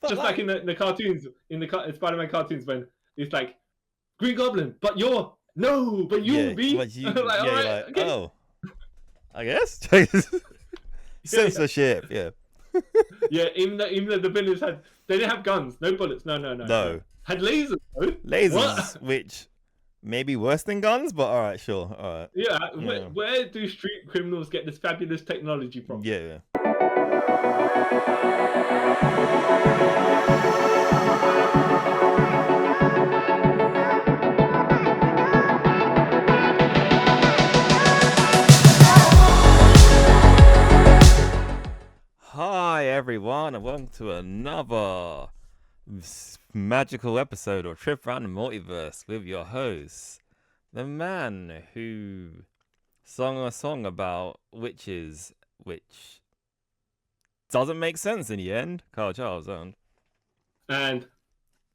Just like in the cartoons, in the Spider-Man cartoons, when it's like Green Goblin, but you'll be. But you, Like, all you're right, like, okay. oh, I guess. Censorship, yeah. Yeah, even though the villains they didn't have guns, no bullets, no. Had lasers though. Lasers, What? which may be worse than guns, but all right, sure, all right. Yeah, where do street criminals get this fabulous technology from? Yeah. Hi everyone, and welcome to another magical episode of Trip Around the Multiverse with your host, the man who sung a song about witches, which doesn't make sense in the end, Carl Charles. And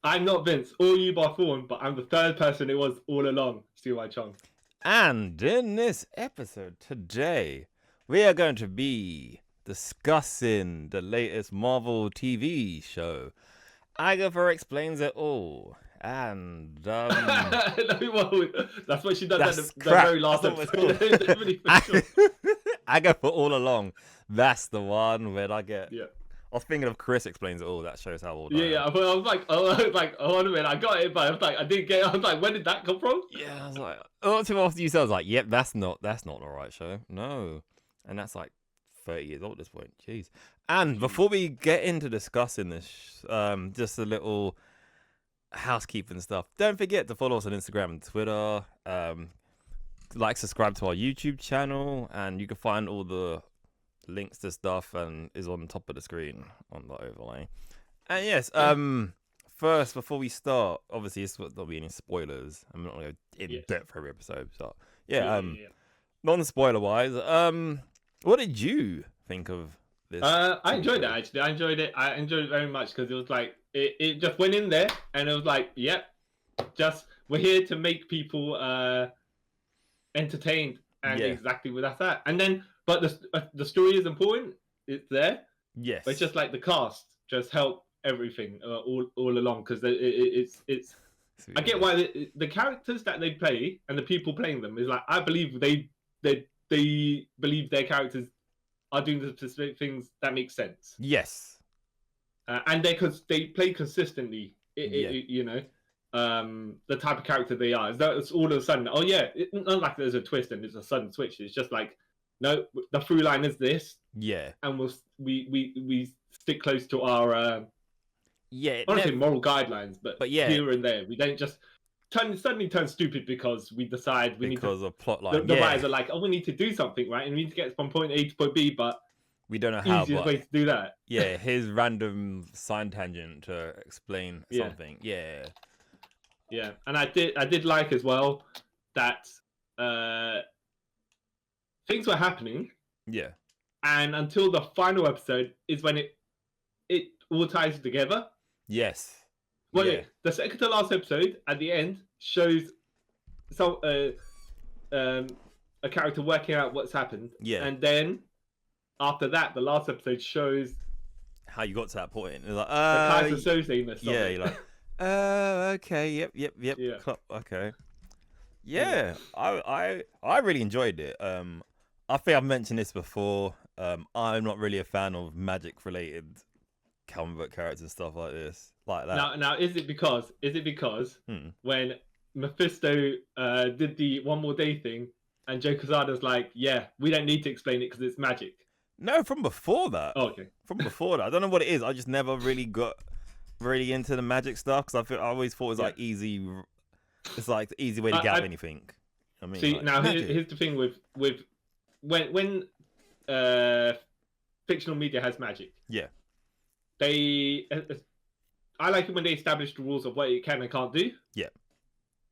I'm not Vince or you by Thorn, but I'm the third person it was all along, CY Chong. And in this episode today, we are going to be discussing the latest Marvel TV show, Agatha Explains It All. And That's what she does at the crap. very last episode. Agatha All Along. That's the one where I get. Yeah. I was thinking of Chris Explains It All. That shows how old I am. Yeah. I was like, oh, hold on a minute, I got it, but I was like, I didn't get it. I was like, when did that come from? Yeah, I was like, not too after you said, I was like, yep, that's not the right show. No, and that's like 30 years old at this point. Jeez. And before we get into discussing this, just a little housekeeping stuff. Don't forget to follow us on Instagram and Twitter. Subscribe to our YouTube channel, and you can find all the links to stuff and is on top of the screen on the overlay. And yes, first, before we start, obviously this will not be any spoilers. I'm not going to go in depth for every episode. So non-spoiler wise, what did you think of this? I enjoyed it actually. I enjoyed it very much because it was like it just went in there and it was like, yep, just we're here to make people entertained, and exactly what that's at. And then, but the story is important. It's there. Yes. But it's just like the cast just help everything all along, because it's. I get why the characters that they play and the people playing them is like, I believe they believe their characters are doing the specific things that make sense. Yes. And they play consistently. You know, the type of character they are. It's all of a sudden, oh yeah, it's not like there's a twist and it's a sudden switch. It's just like, no, the through line is this. Yeah. And we stick close to our I don't say moral guidelines, but here and there. We don't just suddenly turn stupid because we decide we need to, of plot line. The writers are like, oh, we need to do something, right? And we need to get from point A to point B, but we don't know how. Easiest way to do that. Yeah, his random side tangent to explain something. Yeah. Yeah, and I did like as well that things were happening. Yeah. And until the final episode is when it all ties together. Yes. Well, the second to last episode at the end shows a character working out what's happened. Yeah. And then after that, the last episode shows how you got to that point. It's like, the kind of associateness. Yeah, you're like, okay, yep. Yeah. Okay. Yeah, I really enjoyed it. I think I've mentioned this before. I'm not really a fan of magic related comic book characters and stuff like this, like that. Now, is it because when Mephisto did the one more day thing, and Joe Quesada's like, yeah, we don't need to explain it because it's magic. No, from before that. Oh, okay. From before that, I don't know what it is. I just never really got really into the magic stuff because I always thought it was like easy. It's like the easy way to get anything. I mean, see, like, now here's the thing with when fictional media has magic. Yeah. I like it when they establish the rules of what it can and can't do. Yeah.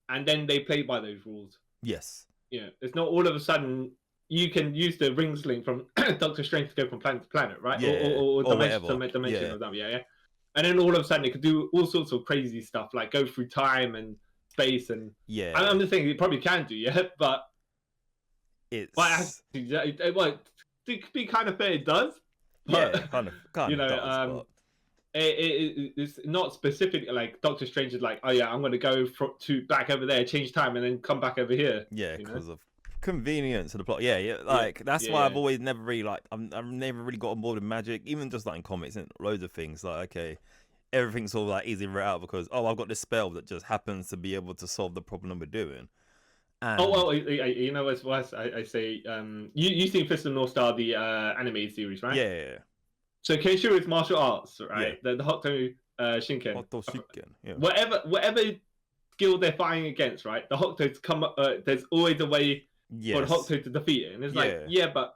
And then they play by those rules. Yes. Yeah. It's not all of a sudden you can use the rings link from Doctor Strange to go from planet to planet, right? Yeah. Or dimension to dimension or something. Yeah. And then all of a sudden it could do all sorts of crazy stuff, like go through time and space and I'm just saying it probably can do, but it's to be kind of fair, it does. But, kind of you know, does, it's not specific. Like Doctor Strange is like, oh yeah, I'm gonna go to back over there, change time, and then come back over here. Yeah, you know? because of convenience of the plot. Yeah. Like that's why I've always never really like I've never really got on board with magic, even just like in comics and loads of things. Like okay, everything's all like easy right out because I've got this spell that just happens to be able to solve the problem we're doing. And... Oh well, you know as I say, you seen Fist of the North Star, the animated series, right? Yeah. So Keisha is martial arts, right? Yeah. The Hokuto Shinken. Hokuto Shinken. Yeah. Whatever skill they're fighting against, right? The Hokuto come up. There's always a way for the Hokuto to defeat it, and it's like, but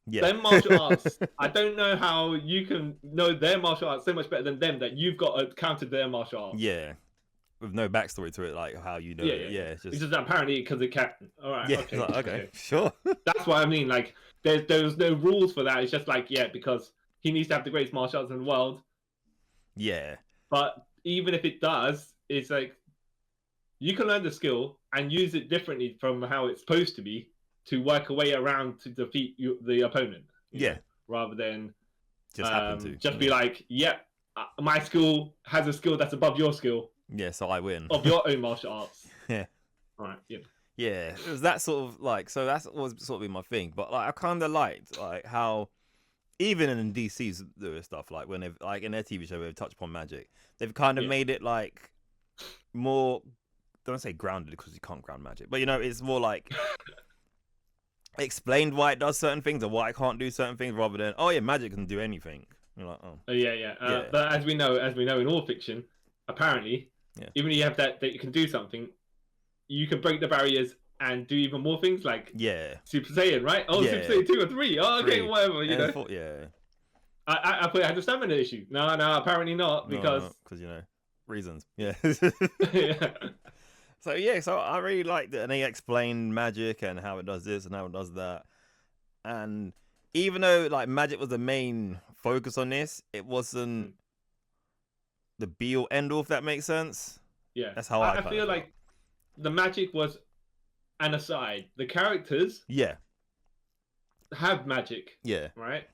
their martial arts. I don't know how you can know their martial arts so much better than them that you've got to counter their martial arts. Yeah. With no backstory to it, like how you know it. Yeah. It's just apparently because it can. All right. Yeah. Okay. Okay. Sure. That's what I mean. Like, there's no rules for that. It's just like, because he needs to have the greatest martial arts in the world. Yeah. But even if it does, it's like you can learn the skill and use it differently from how it's supposed to be to work a way around to defeat the opponent. Yeah. Rather than just happen to just be like, my skill has a skill that's above your skill. Yeah, so I win. Of your own martial arts. Yeah. All right. Yeah. Yeah, it was that sort of like, so that's always sort of been my thing. But like, I kind of liked like how even in DC's stuff, like when they've like in their TV show where they've touched upon magic, they've kind of made it like more. Don't say grounded because you can't ground magic, but you know, it's more like explained why it does certain things or why it can't do certain things, rather than magic can do anything. You're like, But as we know in all fiction, apparently, even if you have that you can do something, you can break the barriers and do even more things like Super Saiyan, right? Super Saiyan 2 or 3. Oh, okay, whatever, you know. I thought I had a stamina issue. No, apparently not, because you know, reasons. Yeah. So I really liked it, and they explained magic and how it does this and how it does that. And even though like magic was the main focus on this, it wasn't the be all end all, if that makes sense. Yeah, that's how I feel like the magic was an aside. The characters have magic, right,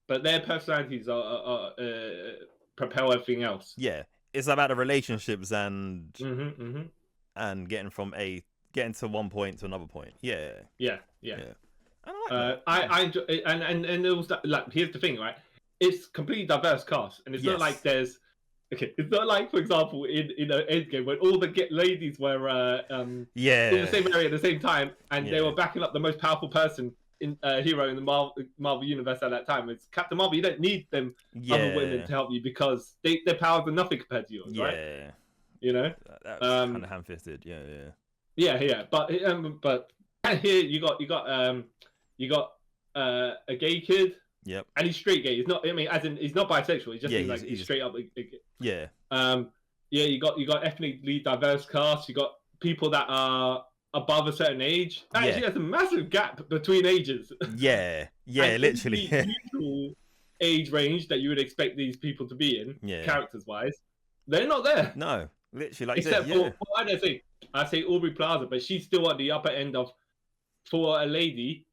but their personalities are propel everything else. It's about the relationships and and getting to one point to another point. I enjoy it, and it was like, here's the thing, right? It's completely diverse cast, and it's not like there's it's not like, for example, in Endgame when all the ladies were in the same area at the same time, and they were backing up the most powerful person in hero in the Marvel universe at that time. It's Captain Marvel. You don't need them other women to help you because their powers are nothing compared to yours, right? You know, that was kind of ham-fisted. But here you got a gay kid. Yep. And he's straight gay. He's not. I mean, as in, he's not bisexual. He's just he's straight up. Yeah. You got ethnically diverse cast. You got people that are above a certain age. Actually, there's a massive gap between ages. Yeah. Literally. The usual age range that you would expect these people to be in, characters wise, they're not there. No, literally, like except for I say Aubrey Plaza, but she's still at the upper end of, for a lady.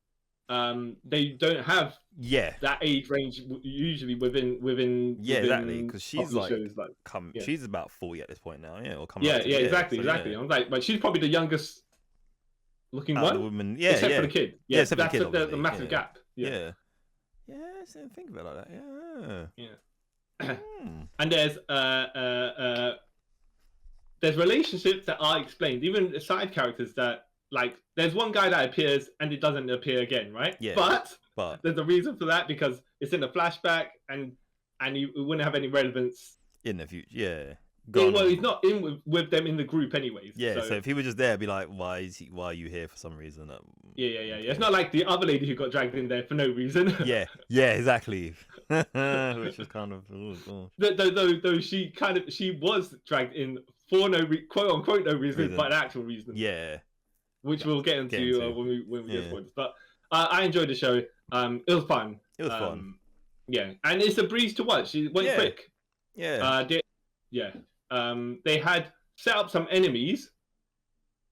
They don't have that age range usually within exactly, because she's she's about 40 at this point now, or coming exactly. I'm like, but she's probably the youngest looking one, except for the kid. That's the massive gap. I didn't think about it like that. And there's relationships that are explained, even side characters that. Like, there's one guy that appears and it doesn't appear again, right? But there's a reason for that, because it's in a flashback and it wouldn't have any relevance in the future. He's not in with them in the group anyways. So if he were just there, I'd be like, why are you here for some reason? It's not like the other lady who got dragged in there for no reason. Exactly. Which was kind of though she was dragged in for no quote unquote no reason, but an actual reason. Which we'll get into when we get spoilers. But I enjoyed the show. It was fun. And it's a breeze to watch. It went quick. They had set up some enemies,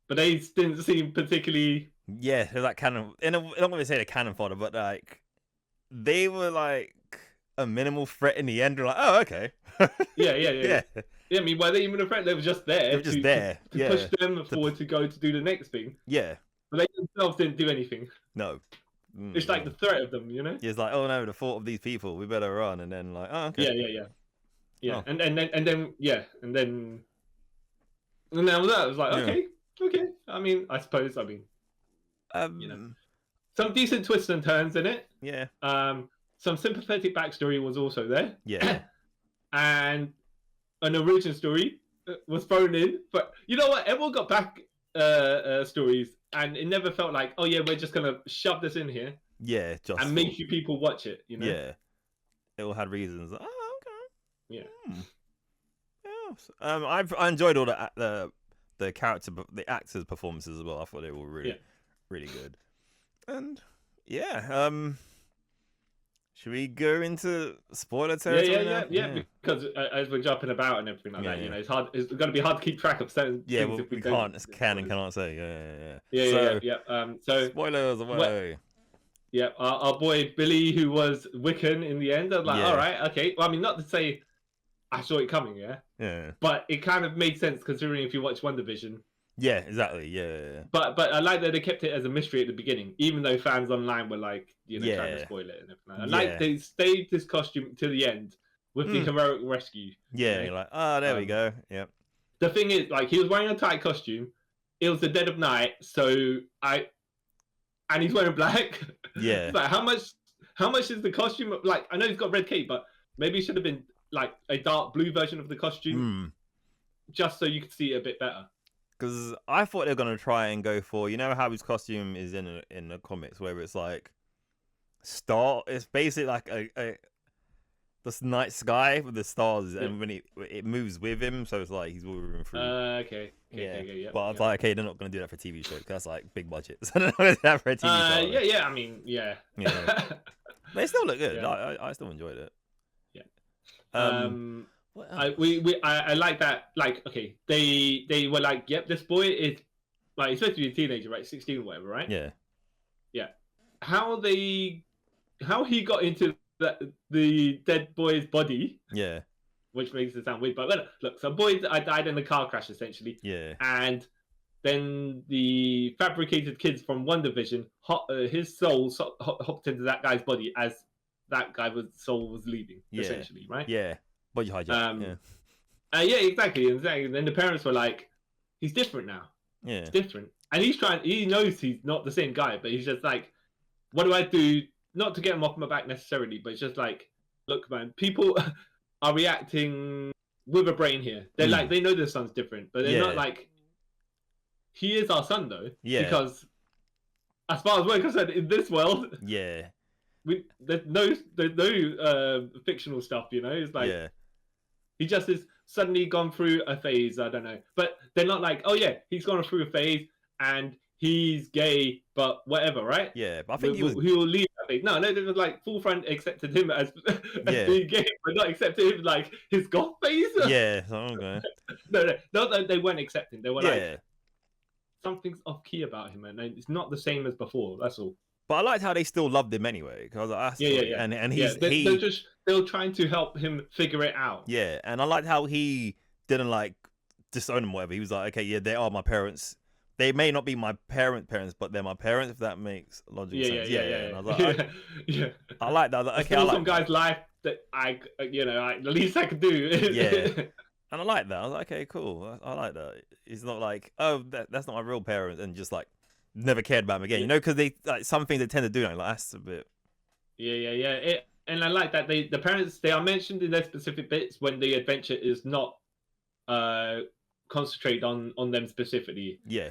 but they didn't seem particularly. They're like cannon. I'm not going to say they're cannon fodder, but like they were like a minimal threat in the end. We're like, oh, okay. Yeah. I mean, were they even a threat? They were just there. They were just there. To push them forward to go to do the next thing. Yeah. But they themselves didn't do anything. No. It's like the threat of them, you know? It's like, oh no, the thought of these people, we better run. And then like, oh, okay. Yeah. Oh. And then that was like, okay. I mean, I suppose, you know, some decent twists and turns in it. Yeah. Some sympathetic backstory was also there. Yeah. And an origin story was thrown in, but you know what? Everyone got back stories, and it never felt like, oh yeah, we're just gonna shove this in here. Yeah, just and make you people watch it. You know. Yeah. It all had reasons. Oh, okay. Yeah. Yeah. I enjoyed all the actors' performances as well. I thought they were really good. And should we go into spoiler territory? Yeah. Because as we're jumping about and everything like that, you know, it's hard. It's going to be hard to keep track of certain things. Well, if we can't and cannot say. Yeah. So spoilers away. Yeah, our boy Billy, who was Wiccan in the end, I was like, all right, okay. Well, I mean, not to say I saw it coming, yeah. But it kind of made sense considering if you watch WandaVision. Yeah, exactly. Yeah. But I like that they kept it as a mystery at the beginning, even though fans online were like, you know, trying to spoil it and everything. I like they stayed this costume to the end with the heroic rescue. Yeah, you're like, oh, there we go. Yep. The thing is, like, he was wearing a tight costume. It was the dead of night, and he's wearing black. Yeah. Like, how much is the costume? Like, I know he's got red cape, but maybe it should have been like a dark blue version of the costume, just so you could see it a bit better. Because I thought they were gonna try and go for, you know how his costume is in the comics, where it's like it's basically like this night sky with the stars, and when it moves with him, so it's like he's moving through. Okay. But I was like, okay, they're not gonna do that for TV show. That's like big budget. So they're not gonna do that for a TV show. Yeah. I mean, yeah. They still look good. I still enjoyed it. Yeah. I like that. Like, okay, they were like, yep, this boy is like, he's supposed to be a teenager, right? 16 or whatever, right? Yeah. How he got into the dead boy's body? Yeah. Which makes it sound weird, but look, some boy died in a car crash essentially. Yeah. And then the fabricated kids from WandaVision, his soul hopped into that guy's body as that guy's soul was leaving, essentially, right? Yeah. Body hijack. Yeah, exactly. And then the parents were like, he's different now. Yeah. It's different. And he knows he's not the same guy, but he's just like, what do I do? Not to get him off my back necessarily, but it's just like, look, man, people are reacting with a brain here. They're like, they know their son's different, but they're not like, he is our son though. Yeah. Because as far as we're concerned, in this world, there's no fictional stuff, you know? It's like, he just is suddenly gone through a phase, I don't know. But they're not like, oh yeah, he's gone through a phase and he's gay, but whatever, right? Yeah, but I think he'll leave that phase. No, they was like full front accepted him as being gay, but not accepted him like his goth phase. Yeah, okay. No, they weren't accepting. They were like, something's off key about him, and it's not the same as before. That's all. But I liked how they still loved him anyway. Cause And they're trying to help him figure it out. Yeah, and I liked how he didn't like disown him, whatever. He was like, okay, yeah, they are my parents. They may not be my parents, but they're my parents. If that makes logical sense. Yeah. And I was like, I like that. I was like, okay, I like some guy's life that the least I could do. Yeah. And I like that. I was like, okay, cool. I like that. It's not like, oh, that's not my real parents, and just like never cared about them again. You know, because they like some things they tend to do. Like that's a bit. Yeah. And I like that the parents, they are mentioned in their specific bits when the adventure is not concentrated on them specifically. Yeah.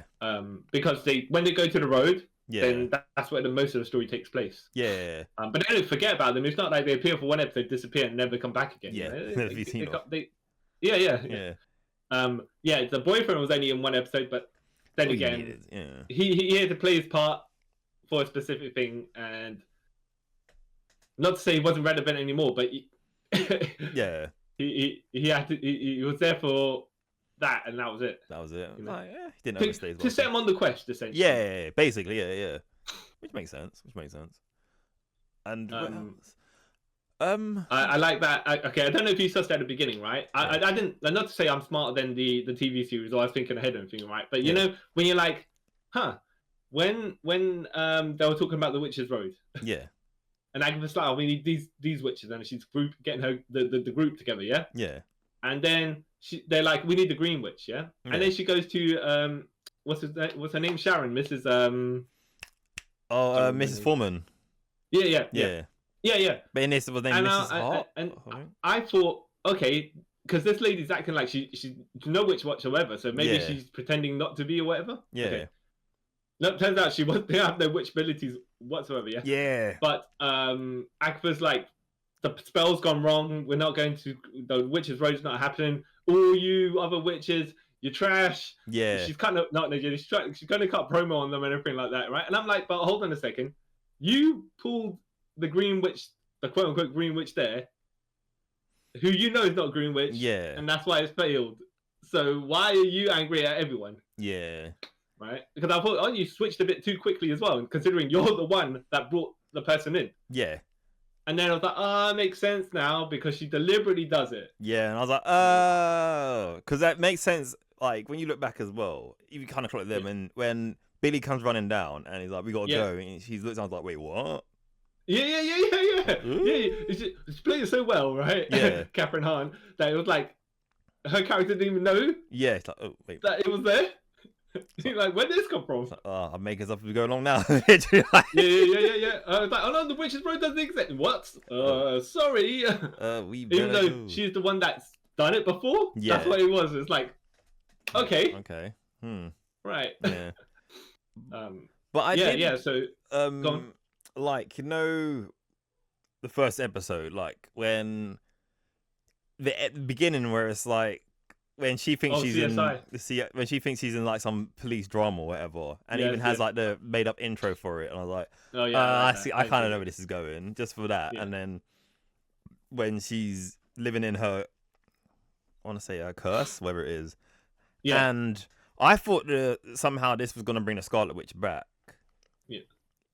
Because when they go to the road, then that's where the most of the story takes place. Yeah. But they don't forget about them. It's not like they appear for one episode, disappear, and never come back again. Yeah. You know? Yeah. The boyfriend was only in one episode, but then again, he had to play his part for a specific thing, and not to say he wasn't relevant anymore, but he had to. He was there for that, and that was it. That was it. You know? He didn't overstay to set him on the quest, essentially. Yeah, basically, yeah. Which makes sense. And what else? I like that. Okay, I don't know if you sussed at the beginginng, right? I didn't. Not to say I'm smarter than the TV series, or I was thinking ahead and everything, right? But you know, when you're like, when they were talking about the Witches Road, and Agatha's like, oh, we need these witches, and she's getting her the group together, yeah, and then they're like, we need the Green Witch, and then she goes to what's her name? Sharon, Mrs. Mrs. Foreman. Yeah. But in this, it was named Mrs. Hart. And I thought, okay, because this lady's acting like she's no witch whatsoever, so maybe she's pretending not to be or whatever. Yeah. Okay. No, it turns out she they have no witch abilities whatsoever. Yeah. But Agatha's like, the spell's gone wrong. We're not going to. The Witches' Road's not happening. All you other witches, you're trash. Yeah. She's kind of not. She's going to cut promo on them and everything like that, right? And I'm like, but hold on a second. You pulled the Green Witch, the quote unquote Green Witch there, who you know is not a Green Witch. Yeah. And that's why it's failed. So why are you angry at everyone? Yeah. Right? Because I thought, you switched a bit too quickly as well, considering you're the one that brought the person in. Yeah. And then I was like, it makes sense now because she deliberately does it. Yeah, and I was like, oh, because that makes sense. Like when you look back as well, you kind of clock them, and when Billy comes running down and he's like, "We gotta go," and she looks down, like, "Wait, what?" Yeah. She played it so well, right? Yeah. Catherine Hahn, that it was like her character didn't even know. Yeah, it's like, oh wait, that it was there. She's like, where did this come from? Like, I'm making stuff as we go along now. Yeah. I was like, oh no, the Witches' Road doesn't exist. What? Sorry. Even though she's the one that's done it before. Yeah. That's what it was. It's like, okay. Right. Yeah. But I did. So like, you know, the first episode, like when at the beginning where it's like when she thinks she's CSI. When she thinks she's in like some police drama or whatever, and even has like the made up intro for it, and I was like, I kind of know where this is going just for that. And then when she's living in her, I want to say her curse, whatever it is, and I thought that somehow this was going to bring the Scarlet Witch back,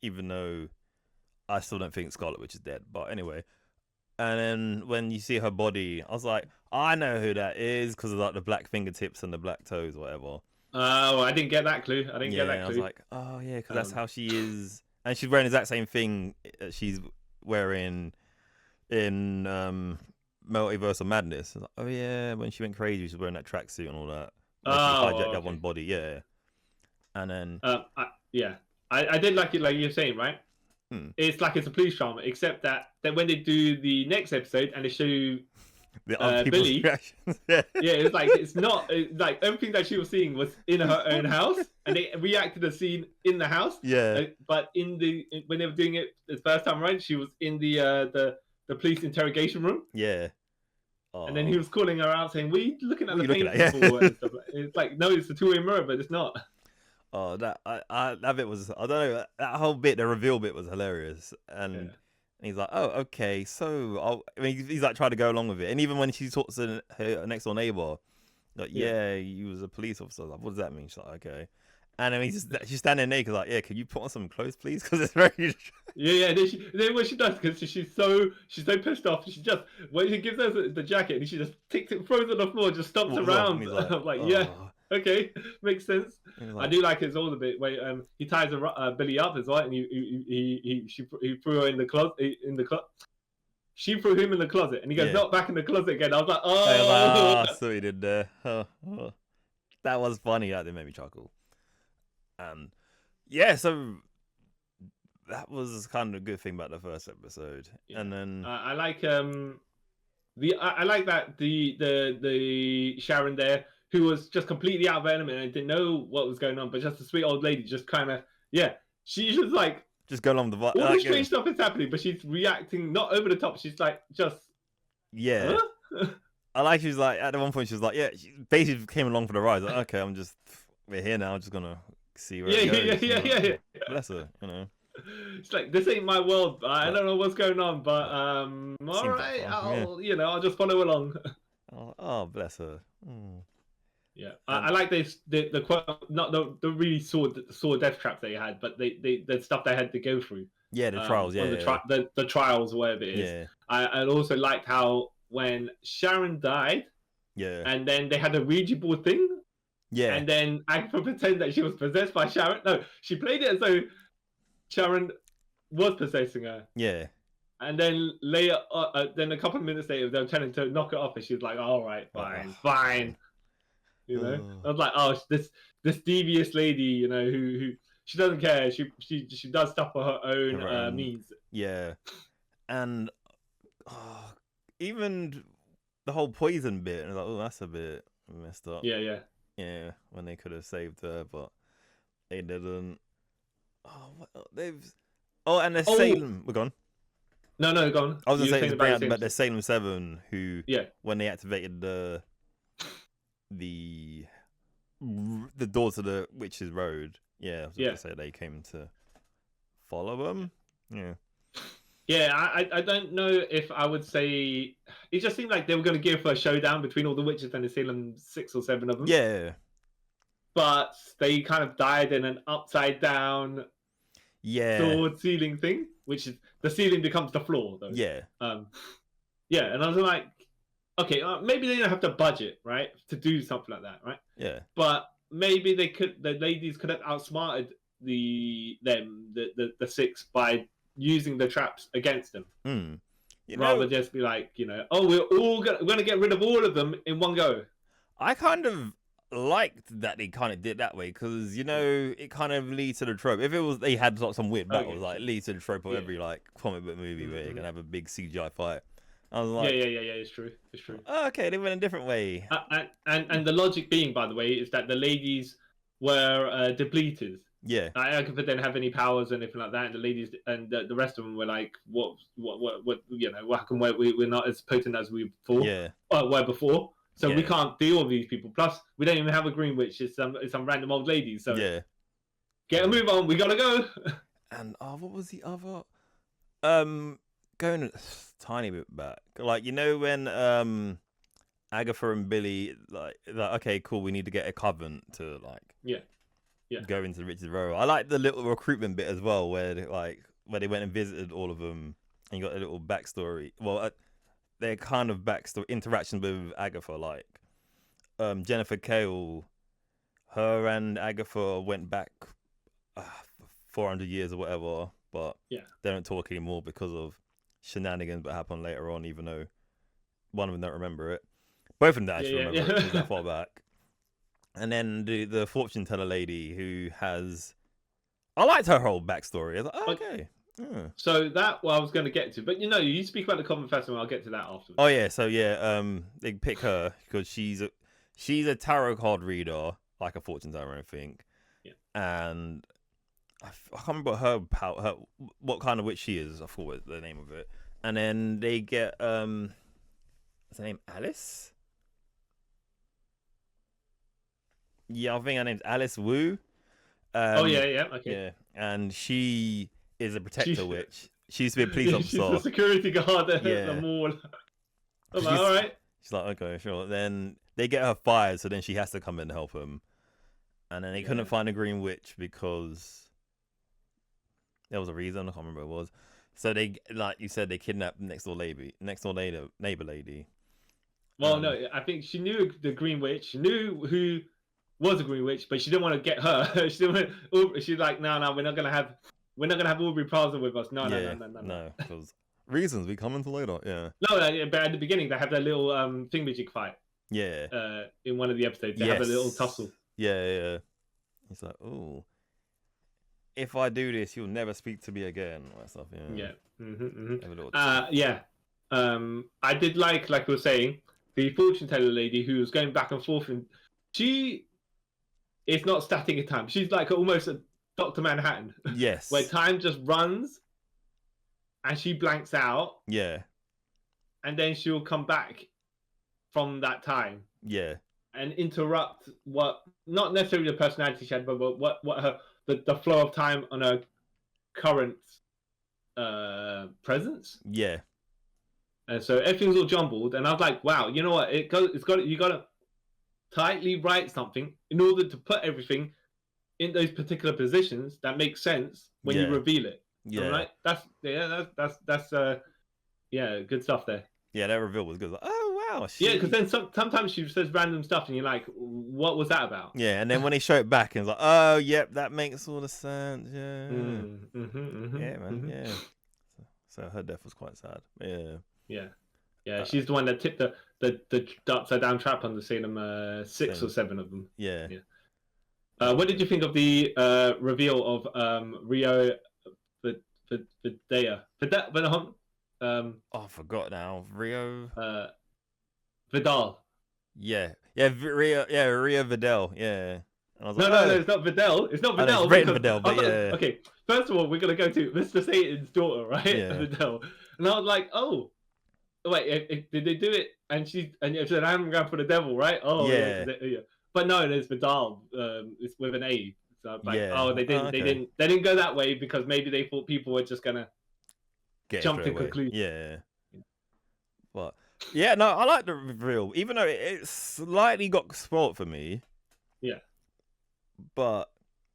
even though I still don't think Scarlet Witch is dead. But anyway. And then when you see her body, I was like, I know who that is because of like the black fingertips and the black toes, whatever. I didn't get that clue. I was like, oh yeah, because that's how she is, and she's wearing the exact same thing she's wearing in Multiverse of Madness. Like, oh yeah, when she went crazy, she was wearing that tracksuit and all that. She hijacked that one body, And then I did like it, like you're saying, right? It's like it's a police drama, except that when they do the next episode and they show the Billy, it's like it's like everything that she was seeing was in her own house, and they reacted to the scene in the house. But when they were doing it the first time around, she was in the police interrogation room. And then he was calling her out, saying, "What are you looking at the paint for?" And stuff like. It's like, no, it's a two-way mirror, but it's not. Oh, that bit was, I don't know, that whole bit, the reveal bit was hilarious. And he's like, oh, okay, so, he's like trying to go along with it. And even when she talks to her next door neighbor, like, he was a police officer. Like, what does that mean? She's like, okay. And then she's standing there, like, can you put on some clothes, please? Because it's very... Then what she does, because she's so pissed off, she just, when he gives her the jacket, and she just throws it on the floor, just stomps around. I'm like, okay, makes sense. Like, I do like his older bit where he ties Billy up as well, and she threw her in the closet. She threw him in the closet, and he goes, not back in the closet again. I was like, oh, so he did there. That was funny. That made me chuckle. So that was kind of a good thing about the first episode. And then I like I like that the Sharon there, who was just completely out of element and didn't know what was going on, but just a sweet old lady, just kind of, she's just like, just going along the vibe. All the strange stuff is happening, but she's reacting not over the top. She's like, just, huh? I like, she's like, at one point, she was like, she basically came along for the ride. Like, okay, we're here now, I'm just gonna see where it goes. Yeah. Bless her, you know. It's like, this ain't my world, but I don't know what's going on, but all right, I'll just follow along. Oh, bless her. I like this the quote, not the really saw death traps they had, but the stuff they had to go through. The trials, the trials, whatever it is. I also liked how when Sharon died, and then they had a Ouija board thing, and then Agatha pretended that she was possessed by Sharon. No, she played it as though Sharon was possessing her. And then later, then a couple of minutes later, they were telling her to knock it off, and she was like, "All right, fine." You know, I was like, "Oh, this devious lady, you know, who she doesn't care. She does stuff for her own means." Yeah, and even the whole poison bit, and like, oh, that's a bit messed up. Yeah. When they could have saved her, but they didn't. And the Salem. We're gone. No, go on. I was gonna say about the Salem 7, who when they activated the doors to the Witches Road. I was gonna say they came to follow them. I don't know if I would say it just seemed like they were going to give her a showdown between all the witches and the Salem 6 or 7 of them. But they kind of died in an upside down sword ceiling thing, which is the ceiling becomes the floor though. And I was like, okay, maybe they don't have the budget, right, to do something like that, right? But maybe the ladies could have outsmarted the 6 by using the traps against them, rather just be like, you know, we're going to get rid of all of them in one go. I kind of liked that they kind of did that way, because you know it kind of leads to the trope. If it was they had like some weird battles, like it leads to the trope of every like comic book movie where you're gonna have a big CGI fight. I was like, it's true. Okay, they went a different way. And the logic being, by the way, is that the ladies were depleted. Agatha didn't have any powers or anything like that, and the ladies and the rest of them were like, what, you know, how come we're not as potent as we were before? So we can't deal with these people. Plus, we don't even have a green witch. It's some random old lady. So get a move on. We gotta go. And what was the other? Going a tiny bit back, like, you know, when Agatha and Billy like okay, cool, we need to get a coven to like go into the Witches Row. I like the little recruitment bit as well, where they went and visited all of them, and you got a little backstory. Well, their kind of backstory interaction with Agatha, like Jennifer Cale, her and Agatha went back 400 years or whatever, but they don't talk anymore because of shenanigans that happened later on, even though one of them don't remember it. Both of them don't actually remember it, because it's that far back. And then the fortune teller lady who has... I liked her whole backstory. I was like, okay. So that I was going to get to, but you know, you speak about the Coven Festival. I'll get to that afterwards. Oh yeah, so they pick her because she's a tarot card reader, like a fortune teller, I think. And I can't remember her what kind of witch she is. I forgot what the name of it. And then they get what's her name? Alice. I think her name's Alice Wu. Okay. And she is a protector witch. She used to be a police officer. She's a security guard at the mall. I'm like, all right. She's like, okay, sure. Then they get her fired, so then she has to come in and help them. And then they couldn't find a green witch because there was a reason. I can't remember what it was. So they, like you said, they kidnapped next door neighbor lady. Well, no, I think she knew the green witch. She knew who was a green witch, but she didn't want to get her. She's like, no, we're not gonna have Aubrey Plaza with us. No. Because reasons we come into later. No, but at the beginning they have that little thingamajig fight. In one of the episodes, they have a little tussle. He's like, oh, if I do this, you'll never speak to me again. All that stuff. I did like we were saying, the fortune teller lady who was going back and forth, and she is not static in time. She's like almost a Dr. Manhattan. Yes. Where time just runs and she blanks out. And then she'll come back from that time. And interrupt what, not necessarily the personality she had, but what her the flow of time on her current presence. And so everything's all jumbled, and I was like, wow, you know what? You gotta tightly write something in order to put everything in those particular positions that make sense when you reveal it. Right? That's yeah, good stuff there. Yeah, that reveal was good. Like, oh wow, Yeah, because then sometimes she says random stuff, and you're like, what was that about? Yeah, and then when they show it back, and it's like, oh, yep, that makes all the sense. Yeah, yeah, man, yeah. So her death was quite sad. Yeah, yeah. She's the one that tipped the upside down trap on the Salem 6 or 7 of them. Yeah. What did you think of the reveal of Rio Vidal? I forgot now. Rio. Vidal. Yeah, Rio Vidal. Yeah. No, it's not Vidal. It's not Vidal. It's written Vidal, but yeah. Okay, first of all, we're gonna go to Mr. Satan's daughter, right? Yeah. Vidal, and I was like, oh, wait, did they do it? And she said, "I'm going for the devil," right? Oh, yeah. But no, there's Vidal. It's with an A. So like, oh, they didn't go that way because maybe they thought people were just gonna jump to conclusions. Yeah. But yeah, no, I like the reveal, even though it slightly got spoiled for me. Yeah. But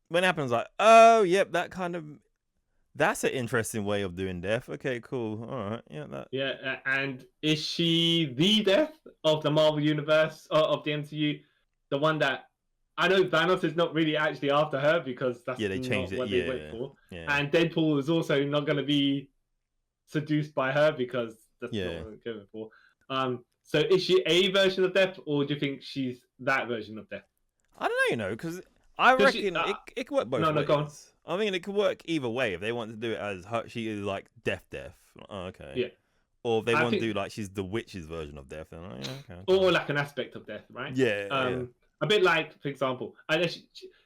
when it happens, like, oh, yep, that's an interesting way of doing death. Okay, cool. All right, yeah. Yeah, and is she the death of the Marvel Universe, of the MCU? The one that, I know Thanos is not really actually after her because that's they changed not what they went for. Yeah. And Deadpool is also not going to be seduced by her because that's not what they're going for. So is she a version of death, or do you think she's that version of death? I don't know, because I reckon it could work both ways. No, go on. I mean, it could work either way. If they want to do it as she is like death. Oh, okay. Yeah. Or if they want to do like she's the witch's version of death, then okay. Or like an aspect of death, right? Yeah. A bit like, for example,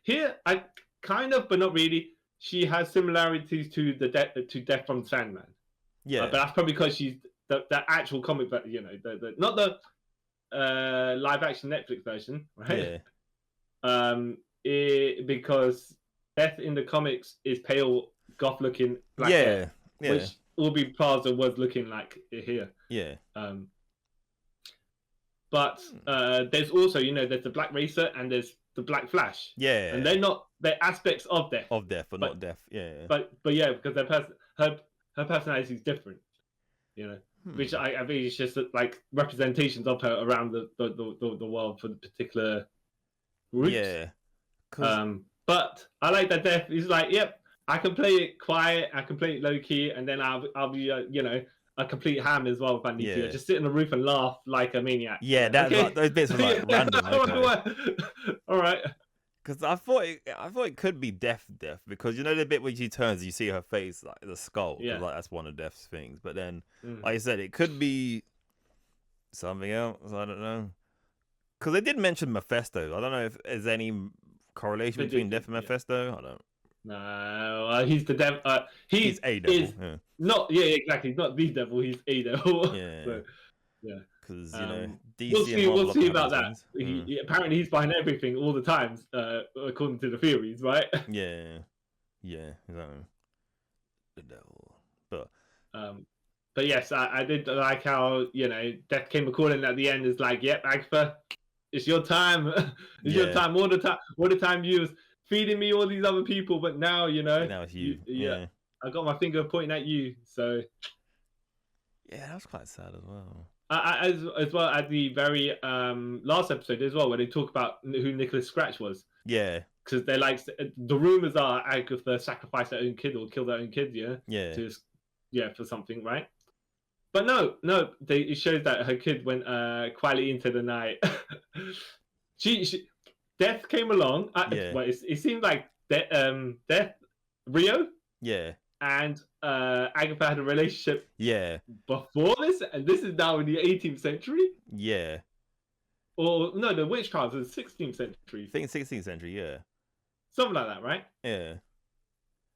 here I kind of, but not really. She has similarities to Death from Sandman. Yeah. But that's probably because she's the actual comic, but not the live action Netflix version, right? Yeah. Because Death in the comics is pale, goth looking black hair, which Aubrey Plaza was looking like here. Yeah. But there's also, there's the Black Racer and there's the Black Flash. Yeah. And they're aspects of death. But not death. Yeah. But yeah, because her personality is different. Which I think is just like representations of her around the world for the particular groups. Yeah. But I like that death is like, yep, I can play it quiet, I can play it low key, and then I'll be a complete ham as well if I need to. Just sit on the roof and laugh like a maniac. Yeah, like, those bits were like random. All right. Because I thought it could be death, because the bit where she turns, you see her face, like the skull. Yeah. Like that's one of Death's things. But then, like I said, it could be something else. I don't know. Because they did mention Mephisto. I don't know if there's any correlation between Death and Mephisto. I don't. No, he's the devil. He's a devil. Not exactly. He's not the devil. He's a devil. Yeah. So, yeah. Because DC we'll see about that. Apparently, he's behind everything all the time, according to the theories, right? Yeah, exactly. The devil, but yes, I did like how Death came a calling at the end. Is like, yep, Agatha, it's your time. It's your time. All the time you was feeding me all these other people, but now now it's you. Yeah, I got my finger pointing at you. So yeah, that was quite sad as well. As well as the very last episode as well, where they talk about who Nicholas Scratch was. Yeah. Because they're like, the rumors are Agatha sacrificed her own kid or killed her own kid, for something, right? But no, it shows that her kid went quietly into the night. she Death came along. Well, it seemed like Death, Rio. Yeah. And Agatha had a relationship before this, and this is now in the 18th century? Yeah. Or, no, the witch trials was 16th century. I think 16th century, yeah. Something like that, right? Yeah.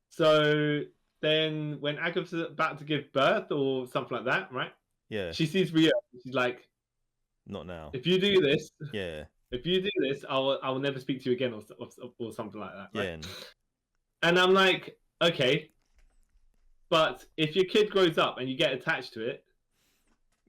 So then when Agatha's about to give birth or something like that, right? Yeah. She sees Rio. She's like, not now. If you do this, if you do this, I will never speak to you again or something like that, right? Yeah. And I'm like, okay. But if your kid grows up and you get attached to it,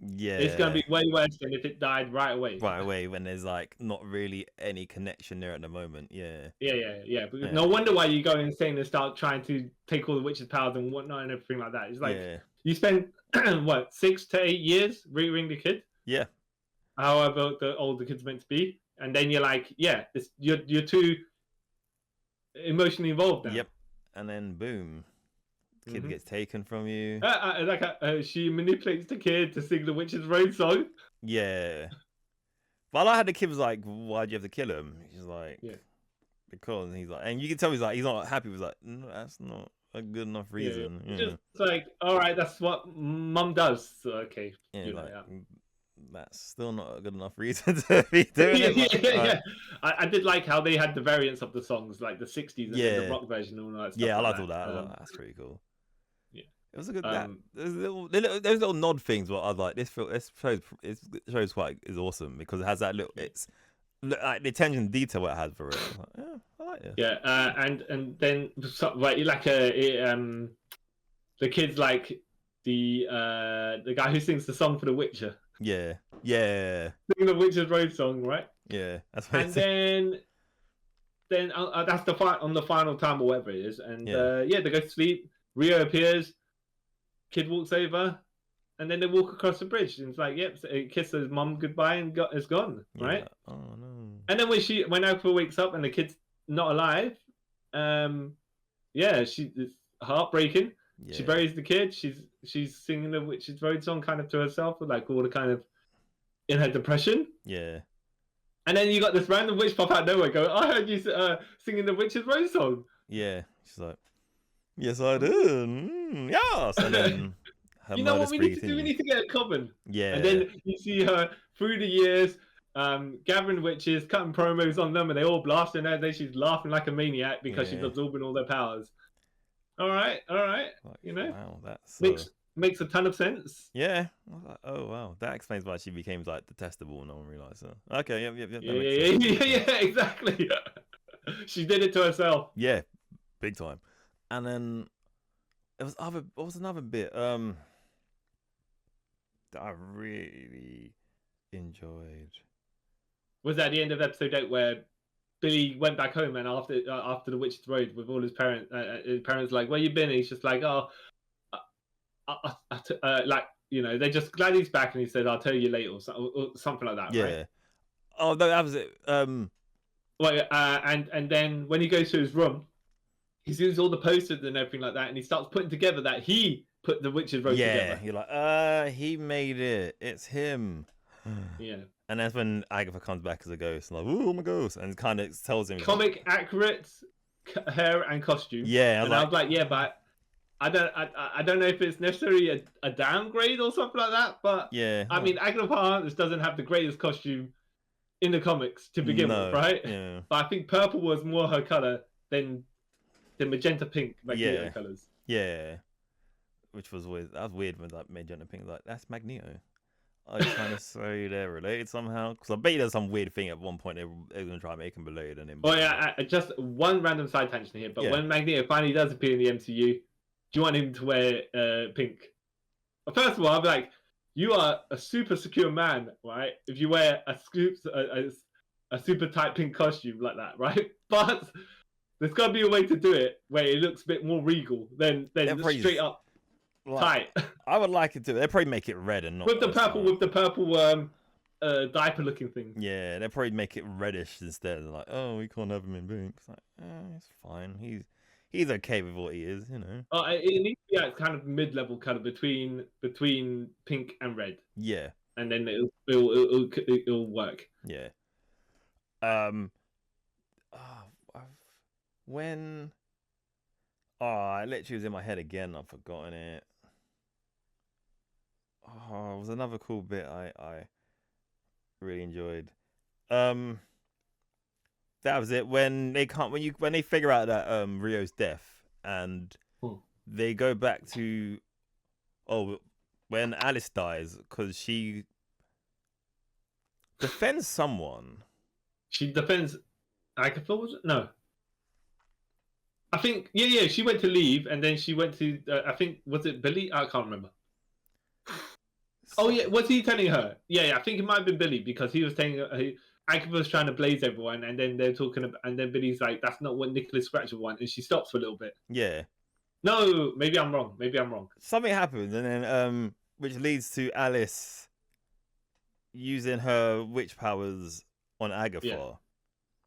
Yeah. It's gonna be way worse than if it died right away. Right away when there's like not really any connection there at the moment. Yeah. Yeah. Because Yeah. no wonder why you go insane and start trying to take all the witches' powers and whatnot and everything like that. It's like you spend what 6 to 8 years rearing the kid. Yeah. However old the kid's meant to be, and then you're like, you're too emotionally involved now. Yep. And then boom, kid gets taken from you. She manipulates the kid to sing the Witch's Road song. Yeah. But I had the kid was like, why'd you have to kill him? He's like, because he's like, and you can tell he's like, he's not happy. He's like, no, that's not a good enough reason. Yeah. Just like, all right, that's what mum does. So, okay. Yeah, like, that's still not a good enough reason to be doing it. Yeah. I did like how they had the variants of the songs, like the 60s and the rock version and all that stuff. Yeah, I liked all that. That's pretty cool. Yeah. It was a good. Those little nod things. What I was like, this shows quite is awesome because it has that little. It's like the attention to detail it has for it. Like, yeah, I like it. Yeah, and then like the kid's like the guy who sings the song for The Witcher. Yeah. Sing the Witcher's Road song, right? Yeah, that's what. And then that's the fight on the final time or whatever it is, and they go to sleep. Rio appears. Kid walks over, and then they walk across the bridge. And it's like, it kisses mum goodbye and is gone, right? Yeah. Oh no. And then when Agatha wakes up and the kid's not alive, it's heartbreaking. Yeah. She buries the kid. She's singing the Witch's Road song kind of to herself, with like all the kind of in her depression. Yeah. And then you got this random witch pop out of nowhere, go, "I heard you singing the Witch's Road song." Yeah. She's like, "Yes, I did. Yes." And then you know what we need to do? We need to get a coven. Yeah. And then you see her through the years, gathering witches, cutting promos on them, and they all blasting her. And then she's laughing like a maniac because she's absorbing all their powers. All right. Like, wow, that's makes a ton of sense. Yeah. I was like, oh wow, that explains why she became like detestable. No one realized that. Okay. Yep. Yeah. Exactly. She did it to herself. Yeah, big time. And then what was another bit that I really enjoyed. Was that the end of episode 8 where Billy went back home and after the Witch's Road with all his parents like, "Where you been?" And he's just like, "Oh, they're just glad he's back," and he said, "I'll tell you later," or something like that. Yeah. Right? Oh, no, that was it. And then when he goes to his room, he sees all the posters and everything like that, and he starts putting together that he put the Witch's Road together. Yeah, you're like, he made it. It's him. Yeah. And that's when Agatha comes back as a ghost, like, "Ooh, I'm a ghost," and kind of tells him comic accurate hair and costume. Yeah, I was like, yeah, but I don't know if it's necessarily a downgrade or something like that. But yeah, I mean, Agatha Harkness doesn't have the greatest costume in the comics to begin with, right? Yeah. But I think purple was more her color than the magenta pink Magneto colors. Yeah, which was weird. That was weird when like magenta pink, like that's Magneto. I was trying to say they're related somehow, because I bet you there's some weird thing at one point they're going to try and make them related. And just one random side tangent here, but when Magneto finally does appear in the MCU, do you want him to wear pink? First of all, I'll be like, you are a super secure man, right? If you wear a super tight pink costume like that, right? But there's got to be a way to do it where it looks a bit more regal than straight up. Tight. I would like it to. They'll probably make it red and not with the purple diaper looking thing. Yeah, they'll probably make it reddish instead. They're like, oh, we can't have him in pink. It's like, it's fine. He's okay with what he is, you know. It needs to be kind of mid-level color between pink and red. Yeah, and then it'll work. Yeah. When it literally was in my head again. I've forgotten it. It was another cool bit I really enjoyed. That was it. When they figure out that Rio's deaf and they go back to when Alice dies, because she defends someone. She defends Agatha, was it? No. I think she went to leave and then she went to I think, was it Billy? I can't remember. Oh yeah, was he telling her? Yeah, I think it might have been Billy because he was telling her. Agatha was trying to blaze everyone, and then they're talking about, and then Billy's like, "That's not what Nicholas Scratch would want," and she stops for a little bit. Yeah. No, maybe I'm wrong. Something happens, and then which leads to Alice using her witch powers on Agatha.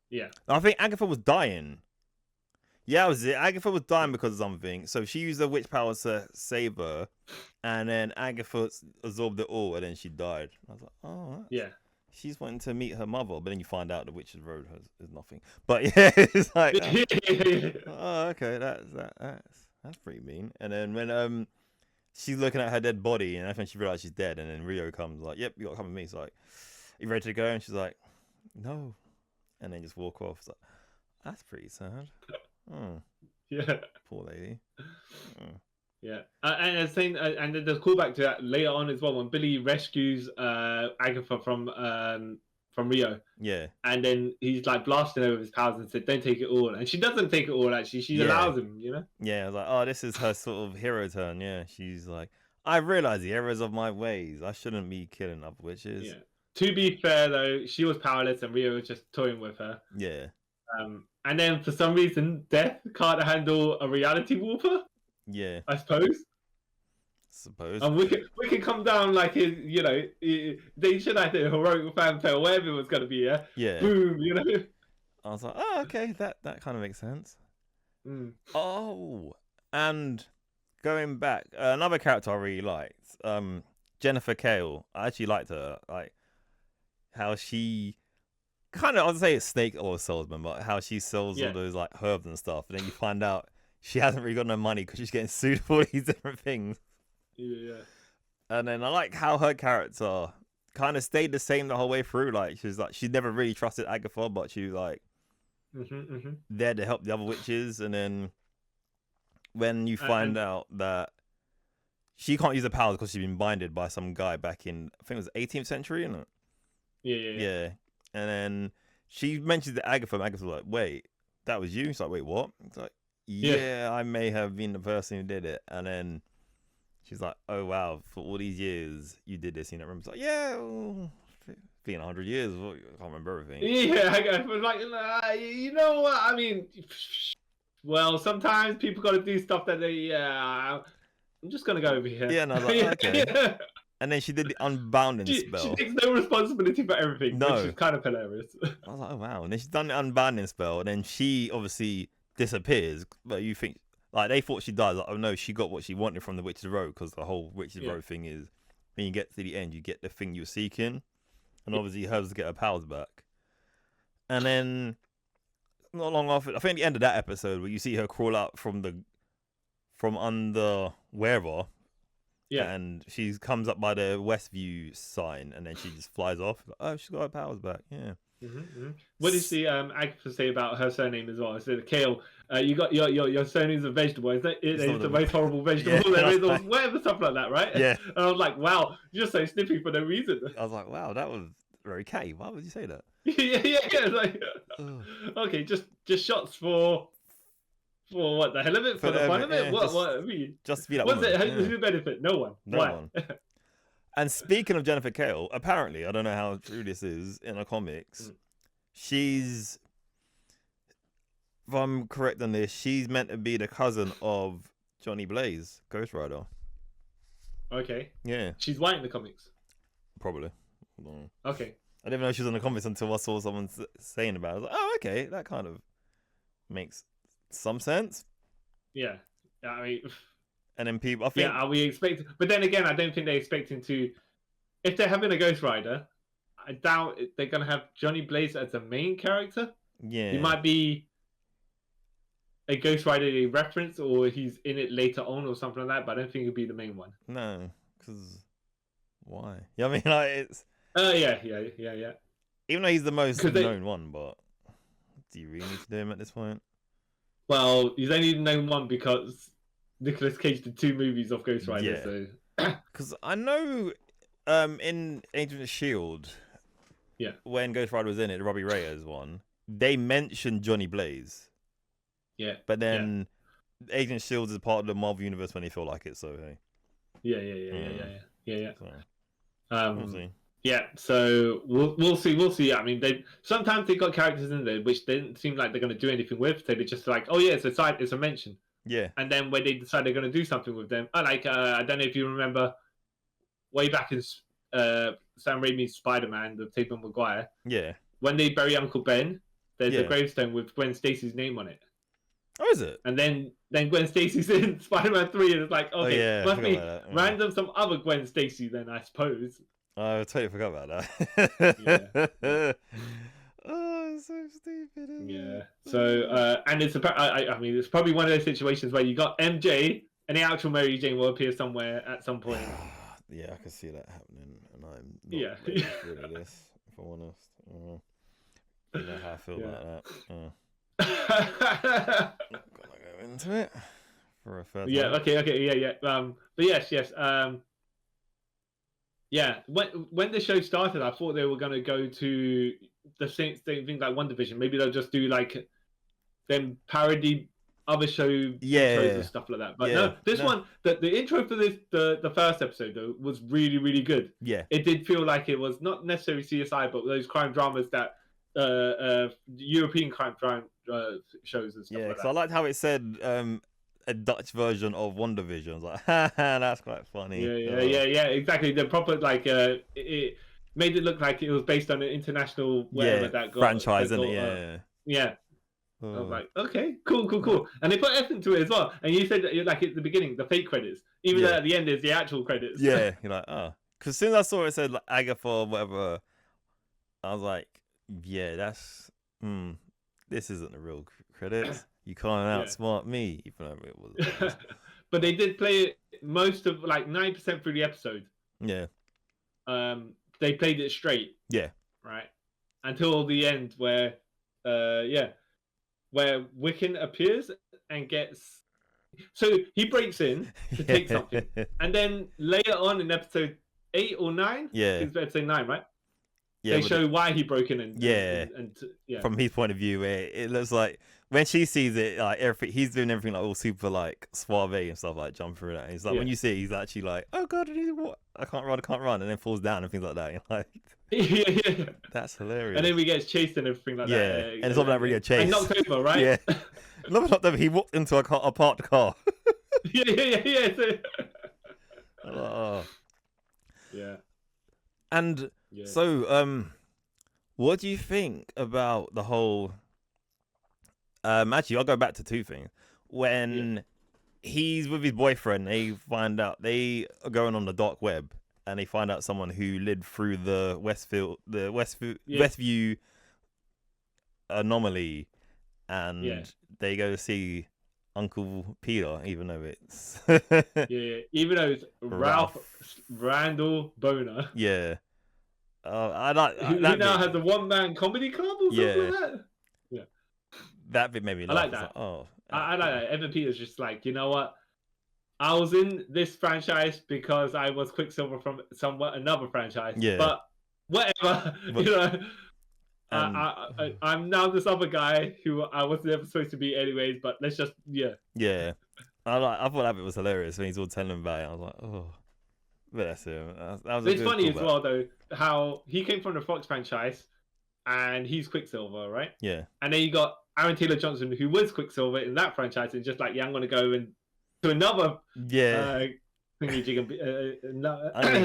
Yeah. I think Agatha was dying. Yeah, that was it. Agatha was dying because of something, so she used her witch powers to save her, and then Agatha absorbed it all, and then she died. I was like, oh, yeah. She's wanting to meet her mother, but then you find out the Witch's Road is nothing. But yeah, it's like, oh, okay, that's pretty mean. And then when she's looking at her dead body, and I think she realizes she's dead, and then Rio comes like, "Yep, you got to come with me." It's like, "You ready to go?" And she's like, "No," and then just walk off. It's like, that's pretty sad. Oh, yeah, poor lady. Oh. Yeah, and the same, and there's a callback to that later on as well when Billy rescues Agatha from Rio. Yeah, and then he's like blasting her with his powers and said, "Don't take it all," and she doesn't take it all. Actually, she allows him. You know. Yeah, I was like, oh, this is her sort of hero turn. Yeah, she's like, I realize the errors of my ways. I shouldn't be killing other witches. Yeah. To be fair, though, she was powerless, and Rio was just toying with her. Yeah. And then for some reason, Death can't handle a reality warper. Yeah. I suppose. And we can come down like his, you know, they should have the heroic fanfare, whatever it was going to be. Yeah. Yeah. Boom. You know. I was like, oh, okay, that kind of makes sense. Oh, and going back, another character I really liked, Jennifer Kale. I actually liked her, like how she kind of, I'd say it's snake oil salesman, but how she sells all those like herbs and stuff, and then you find out she hasn't really got no money because she's getting sued for all these different things. Yeah. And then I like how her character kind of stayed the same the whole way through. Like she never really trusted Agatha, but she was like there to help the other witches. And then when you find out that she can't use her powers because she's been binded by some guy back in, I think it was 18th century, isn't it? Yeah. And then she mentioned to Agatha, and Agatha's like, "Wait, that was you?" She's like, "Wait, what?" It's like, yeah, I may have been the person who did it. And then she's like, "Oh wow, for all these years you did this." You know, remember? It's like, yeah, well, been 100 years. I can't remember everything. Yeah, I was like, you know what? I mean, well, sometimes people got to do stuff that they. I'm just gonna go over here. Yeah, and I was like, okay. And then she did the unbounding spell. She takes no responsibility for everything, which is kind of hilarious. I was like, oh wow. And then she's done the unbounding spell, and then she obviously disappears. But you think, like, they thought she died. Like, oh no, she got what she wanted from the Witch's Road, because the whole Witch's Road thing is, when you get to the end, you get the thing you're seeking, and obviously hers to get her powers back. And then not long after, I think the end of that episode, where you see her crawl out from under wherever. Yeah, and she comes up by the Westview sign, and then she just flies off. Like, oh, she's got her powers back. Yeah. What did the Agatha say about her surname as well? I said, Kale, you got your surname's a vegetable. It's the most horrible vegetable there is, or whatever, stuff like that, right? Yeah. And I was like, wow, you're so snippy for no reason. I was like, wow, that was very catty. Why would you say that? yeah. Like, okay, just shots for what the hell of it? For the fun of it? What I mean? Just to be like, what's it? Who benefit? No one. No one. And speaking of Jennifer Kale, apparently, I don't know how true this is in the comics, she's, if I'm correct on this, she's meant to be the cousin of Johnny Blaze, Ghost Rider. Okay. Yeah. She's white in the comics. Probably. Okay. I didn't know she was in the comics until I saw someone saying about it. I was like, oh, okay, that kind of makes some sense. Yeah. I mean, and then people, I think, are we expecting? But then again, I don't think they're expecting to. If they're having a Ghost Rider, I doubt they're gonna have Johnny Blaze as the main character. Yeah, he might be a Ghost Rider reference, or he's in it later on, or something like that. But I don't think he'll be the main one. No, because why? Yeah, I mean, like it's. Yeah. Even though he's the most known one, but do you really need to do him at this point? Well, he's only known one because Nicolas Cage did 2 movies of Ghost Rider. Yeah. Because I know in Agent of S.H.I.E.L.D., when Ghost Rider was in it, the Robbie Reyes one, they mentioned Johnny Blaze. Yeah. But then Agent of S.H.I.E.L.D. is part of the Marvel Universe when they feel like it, so hey. Yeah. So. We'll see. Yeah, so we'll see. I mean, sometimes they got characters in there which didn't seem like they're going to do anything with. So they're just like, oh yeah, it's a mention. Yeah. And then when they decide they're going to do something with them, I don't know if you remember, way back in Sam Raimi's Spider-Man, the Tobey Maguire. Yeah. When they bury Uncle Ben, there's a gravestone with Gwen Stacy's name on it. Oh, is it? And then Gwen Stacy's in Spider-Man 3, and it's like, okay, must be random some other Gwen Stacy then, I suppose. I totally forgot about that. Yeah. Oh, it's so stupid. Yeah. So, and I mean, it's probably one of those situations where you got MJ and the actual Mary Jane will appear somewhere at some point. Yeah, I can see that happening, and I'm not ready for this, if I'm honest. You know how I feel about that. I'm gonna go into it for a further. Yeah. Okay. Yeah. But yes. Yeah. When the show started, I thought they were gonna go to the same thing like WandaVision. Maybe they'll just do like them parody other shows and stuff like that. But no, this one, the intro for the first episode though was really, really good. Yeah. It did feel like it was not necessarily CSI, but those crime dramas that European crime shows and stuff like that. Yeah, I liked how it said a Dutch version of WandaVision. I was like, that's quite funny. Yeah, exactly. The proper it made it look like it was based on an international franchise, isn't it? Yeah. I was like, okay, cool. And they put effort into it as well. And you said that like at the beginning, the fake credits, even though at the end is the actual credits. Yeah, you're like, oh. Because as soon as I saw it said like Agatha or whatever, I was like, yeah, that's this isn't the real credits. You can't outsmart me, even though it was. But they did play it most of like 9% through the episode. Yeah. They played it straight. Yeah. Right. Until the end, where Wiccan appears and gets. So he breaks in to take something, and then later on in episode 8 or 9, it's episode 9, right? Yeah, they show why he broke in and from his point of view, it looks like when she sees it, like everything, he's doing everything like all super like suave and stuff, like jump through that. And it's like when you see it, he's actually like, oh god, I can't run, and then falls down and things like that. You're like, yeah, that's hilarious. And then we get chased and everything like that. And it's not that really a chase. And knocked over, right? Yeah, not over. He walked into a parked car. Yeah. Yeah. And so, what do you think about the whole? Actually, I'll go back to two things. When he's with his boyfriend, they find out they are going on the dark web, and they find out someone who lived through the Westview Yeah. anomaly, and they go to see Uncle Peter, even though it's even though it's Ralph Randall Boner. Yeah. I like who now has a one-man comedy club or something like that. Yeah. That bit made me laugh. I like that. I like that. Evan Peters just like, you know what? I was in this franchise because I was Quicksilver from another franchise. Yeah. But whatever, you know. I'm now this other guy who I was never supposed to be anyways, but let's just Yeah. I thought that bit was hilarious when he's all telling him about it. I was like, oh, but that's him. That was it's funny as well though how he came from the Fox franchise, and he's Quicksilver, right? Yeah. And then you got Aaron Taylor Johnson, who was Quicksilver in that franchise, and just like, I'm going to go and to another another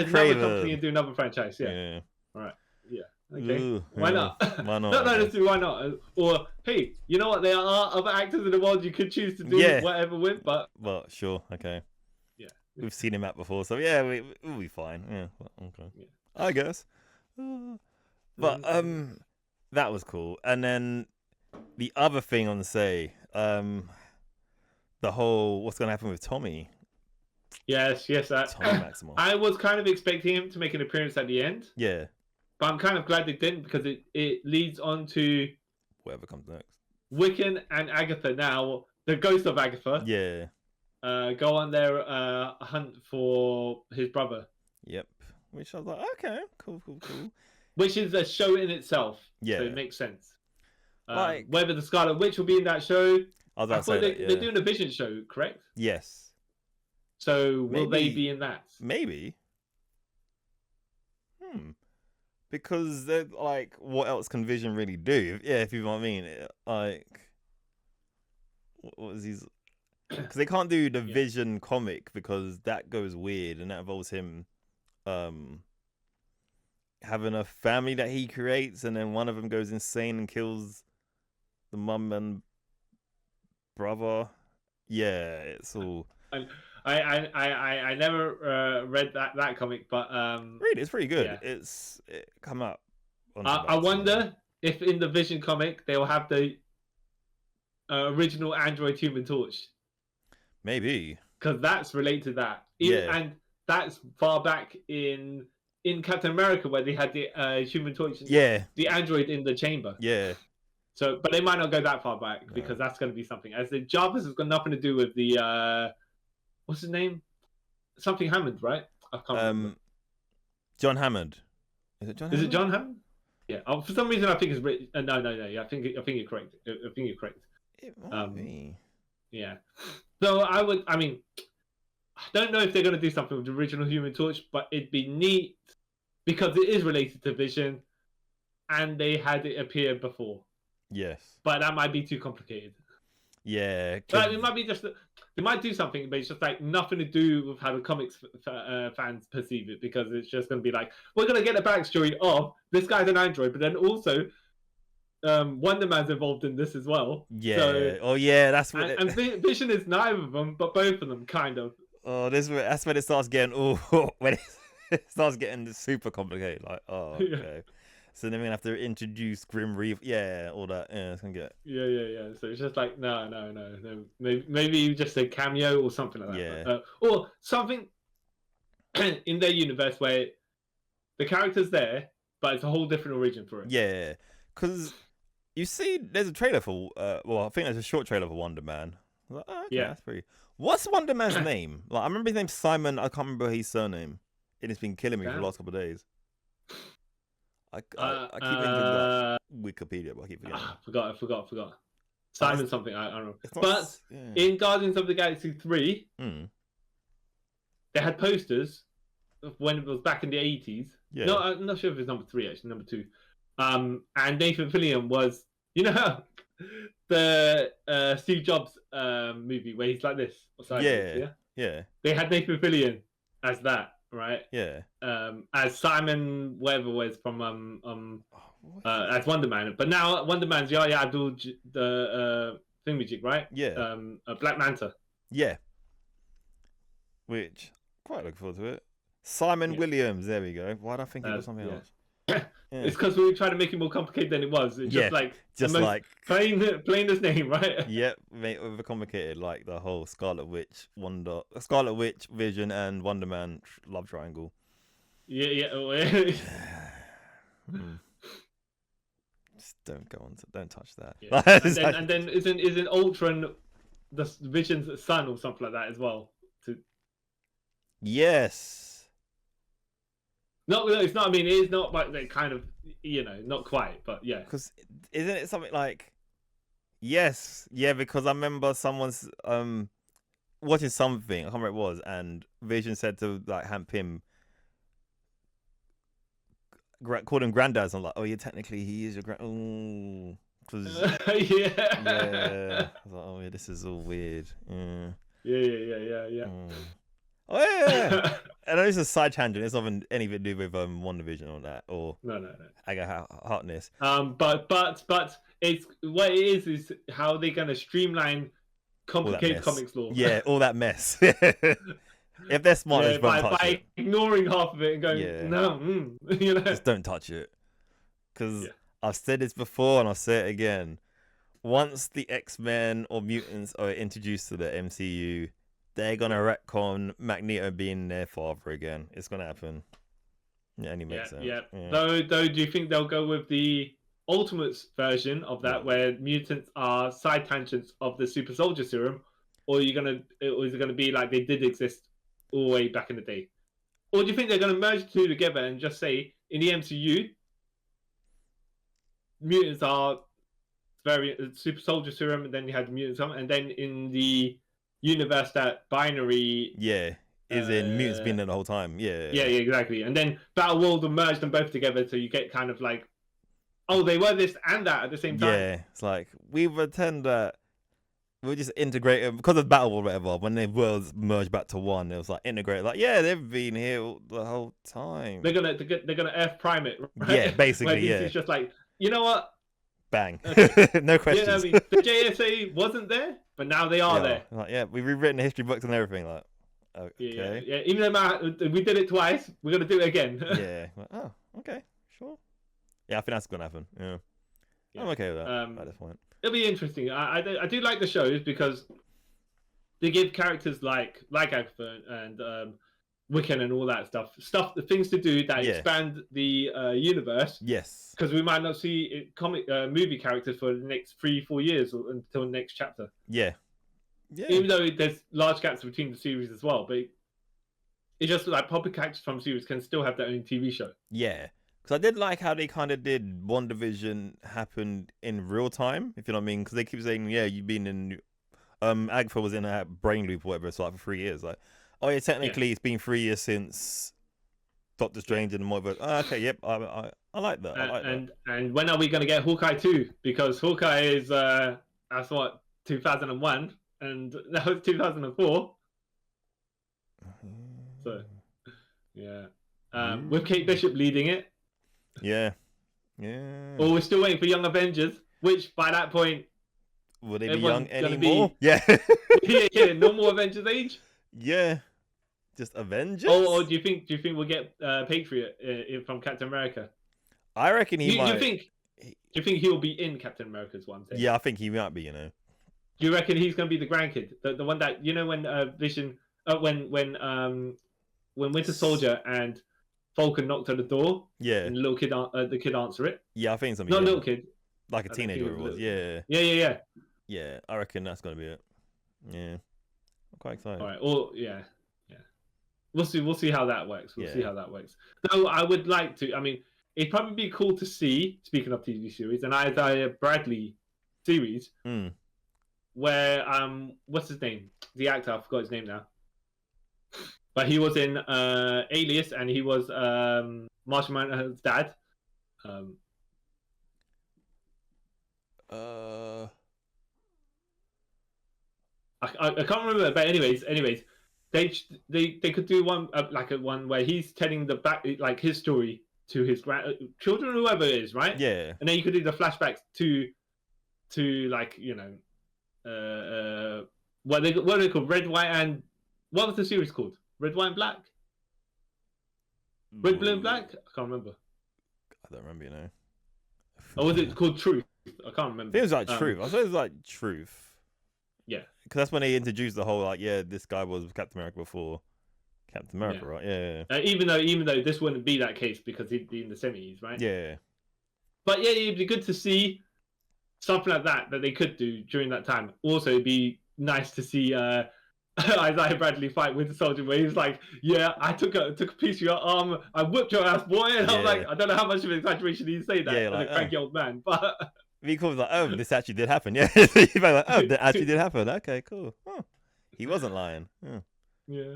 company and do another franchise. Yeah. Right. Yeah. Okay. Ooh, why not? Why not? No, why not? Or hey, you know what? There are other actors in the world you could choose to do whatever with, but well, sure, okay. Yeah, we've seen him out before, so yeah, we'll be fine. Yeah, okay. Yeah. I guess. But that was cool. And then the other thing on the whole what's going to happen with Tommy. Yes. Tommy Maximoff. I was kind of expecting him to make an appearance at the end. Yeah. But I'm kind of glad they didn't, because it leads on to whatever comes next. Wiccan and Agatha now, the ghost of Agatha. Yeah. Go on their hunt for his brother. Yep. Which I was like, okay, cool. Which is a show in itself. Yeah. So it makes sense. Like, whether the Scarlet Witch will be in that show. I thought they're doing a Vision show, correct? Yes. So will they be in that? Maybe. Because they're like, what else can Vision really do? Yeah, if you know what I mean. Like, what was his? Because they can't do the Vision comic because that goes weird and that involves him having a family that he creates, and then one of them goes insane and kills the mum and brother. Yeah, it's all. I never read that comic, but read it. It's pretty good. Yeah. It come up. I wonder if in the Vision comic they'll have the original Android Human Torch. Maybe because that's related to that. And that's far back in Captain America where they had the Human Torch. The android in the chamber. Yeah. So, but they might not go that far back because that's going to be something. As the Jarvis has got nothing to do with the what's his name? Something Hammond, right? I can't remember. John Hammond. Is it John? Is it John Hammond? Yeah. For some reason, I think it's no. Yeah, I think you're correct. I think you're correct. It might be. Yeah. So I mean, I don't know if they're going to do something with the original Human Torch, but it'd be neat because it is related to Vision, and they had it appear before. Yes. But that might be too complicated. Yeah. But it might be just they might do something, but it's just like nothing to do with how the comics fans perceive it, because it's just going to be like, we're going to get the backstory of this guy's an android, but then also Wonder Man's involved in this as well. Yeah. So, that's what. And Vision is neither of them, but both of them kind of. Oh, that's when it starts getting when it starts getting super complicated. Like, okay. So then we're gonna have to introduce Grim Reaper. Yeah, all that. Yeah, it's gonna get. Yeah. So it's just like no. Maybe just a cameo or something like that. Yeah. Or something in their universe where the character's there, but it's a whole different origin for it. Yeah, because you see, there's a trailer for. I think there's a short trailer for Wonder Man. Like, okay, that's pretty. What's Wonder Man's name? Like, I remember his name's Simon. I can't remember his surname. It's been killing me for the last couple of days. I keep into Wikipedia, but I keep forgetting. I forgot. Simon something, I don't know. But in Guardians of the Galaxy 3, they had posters when it was back in the 80s. Yeah. No, I'm not sure if it's number 3, actually, number 2. And Nathan Fillion was, the Steve Jobs movie where he's like this. Yeah. They had Nathan Fillion as that. Right. Yeah. As Simon whatever was from as Wonder Man, but now Wonder Man's Yahya Abdul the thingamajig, right? Yeah. Black Manta. Yeah. Which quite looking forward to it. Simon Williams. There we go. Why did I think it was something else? It's because we were trying to make it more complicated than it was. It's just like plain this name, right? Yep, overcomplicated, like the whole Scarlet Witch, Vision, and Wonder Man love triangle. Yeah. Just don't touch that. Yeah. and then isn't Ultron the Vision's son or something like that as well? Yes. No, it's not. I mean, it is not like they kind of, not quite, but yeah. Because isn't it something like? Yes, yeah. Because I remember someone's watching something. I can't remember what it was, and Vision said to like Hank Pym, called him granddad. So I'm like, oh yeah, technically he is your grand. Oh, yeah. I was like, oh yeah, this is all weird. Yeah. Oh yeah. And it's a side tangent. It's not anything to do with WandaVision or that, or no. Agatha Harkness. But it's what it is how they're gonna streamline complicated comics law. Yeah, all that mess. If they're smart, by ignoring half of it and going, no, just don't touch it. Because I've said this before and I'll say it again. Once the X-Men or mutants are introduced to the MCU, they're gonna retcon Magneto being their father again. It's gonna happen. Yeah, and he makes sense. Yeah. Though, do you think they'll go with the Ultimates version of that, where mutants are side tangents of the Super Soldier Serum, or is it gonna be like they did exist all the way back in the day? Or do you think they're gonna merge the two together and just say in the MCU, mutants are Super Soldier Serum, and then you had the mutants, and then in the universe that binary is in mutants been there the whole time. Yeah, exactly. And then Battle World will merge them both together, so you get kind of like, oh, they were this and that at the same time. Yeah, it's like we pretend that we just integrate them because of Battle World or whatever. When they worlds merged back to one, it was like integrate. Like, yeah, they've been here the whole time. They're gonna F prime it, right? Yeah, basically. It's just like, you know what? Bang. Okay. No questions. Yeah, I mean, the JSA wasn't there, but now they are there. Like, yeah, we've rewritten the history books and everything. Like, okay. Yeah. Even though we did it twice, we're gonna do it again. Yeah. Like, oh, okay, sure. Yeah, I think that's gonna happen. Yeah. I'm okay with that at this point. It'll be interesting. I do like the shows because they give characters like Agatha and Wiccan and all that stuff, the things to do that expand the universe. Yes. Because we might not see movie characters for the next 3-4 years or until the next chapter. Yeah. Even though there's large gaps between the series as well, but it's just like proper characters from series can still have their own TV show. Yeah. Because I did like how they kind of did WandaVision happen in real time, if you know what I mean. Because they keep saying, yeah, you've been in... Agatha was in a brain loop or whatever, so like for 3 years. Like, oh yeah, technically it's been 3 years since Doctor Strange and the Multiverse. Oh, okay, yep, I like that. I like that. And when are we going to get Hawkeye 2? Because Hawkeye is, that's what, 2001, and now it's 2004. So, yeah. With Kate Bishop leading it. Yeah. Or we're still waiting for Young Avengers, which by that point... Will they be young anymore? Yeah. No more Avengers age? Yeah. Just Avengers? Or do you think we'll get Patriot from Captain America? I reckon he might. Do you think he'll be in Captain America is what I'm saying? Yeah, I think he might be, you know. Do you reckon he's going to be the grandkid? The one that, you know, when Vision... when Winter Soldier and Falcon knocked on the door, and the little kid, the kid answer it. Yeah, I think it's not a little kid, like a teenager. It was, yeah. I reckon that's gonna be it. Yeah, I'm quite excited. All right, yeah. We'll see how that works. We'll see how that works. Though I would like to. I mean, it'd probably be cool to see. Speaking of TV series, an Isaiah Bradley series, where what's his name? The actor, I forgot his name now. But he was in Alias, and he was Martian Manhunter's dad. I can't remember, but anyways, they could do one one where he's telling the back his story to his children, whoever it is, right? Yeah. And then you could do the flashbacks to what are they called? Red, White, and what was the series called? Red, White, and Black? Red, Blue, and Black? I can't remember. I don't remember, you know. Or was it called Truth? I can't remember. I think it was like Truth. I thought it was like Truth. Yeah. Because that's when they introduced the whole, this guy was Captain America before Captain America, right? Yeah. Even though this wouldn't be that case because he'd be in the 70s, right? Yeah. But yeah, it'd be good to see something like that they could do during that time. Also, it'd be nice to see Isaiah Bradley fight Winter Soldier, where he's like, "Yeah, I took a piece of your arm, I whipped your ass, boy." And I'm like, I don't know how much of an exaggeration he's saying that, like a cranky old man, but be cool. Like, oh, this actually did happen. Yeah, like, oh, that actually did happen. Okay, cool. Oh, he wasn't lying. Yeah.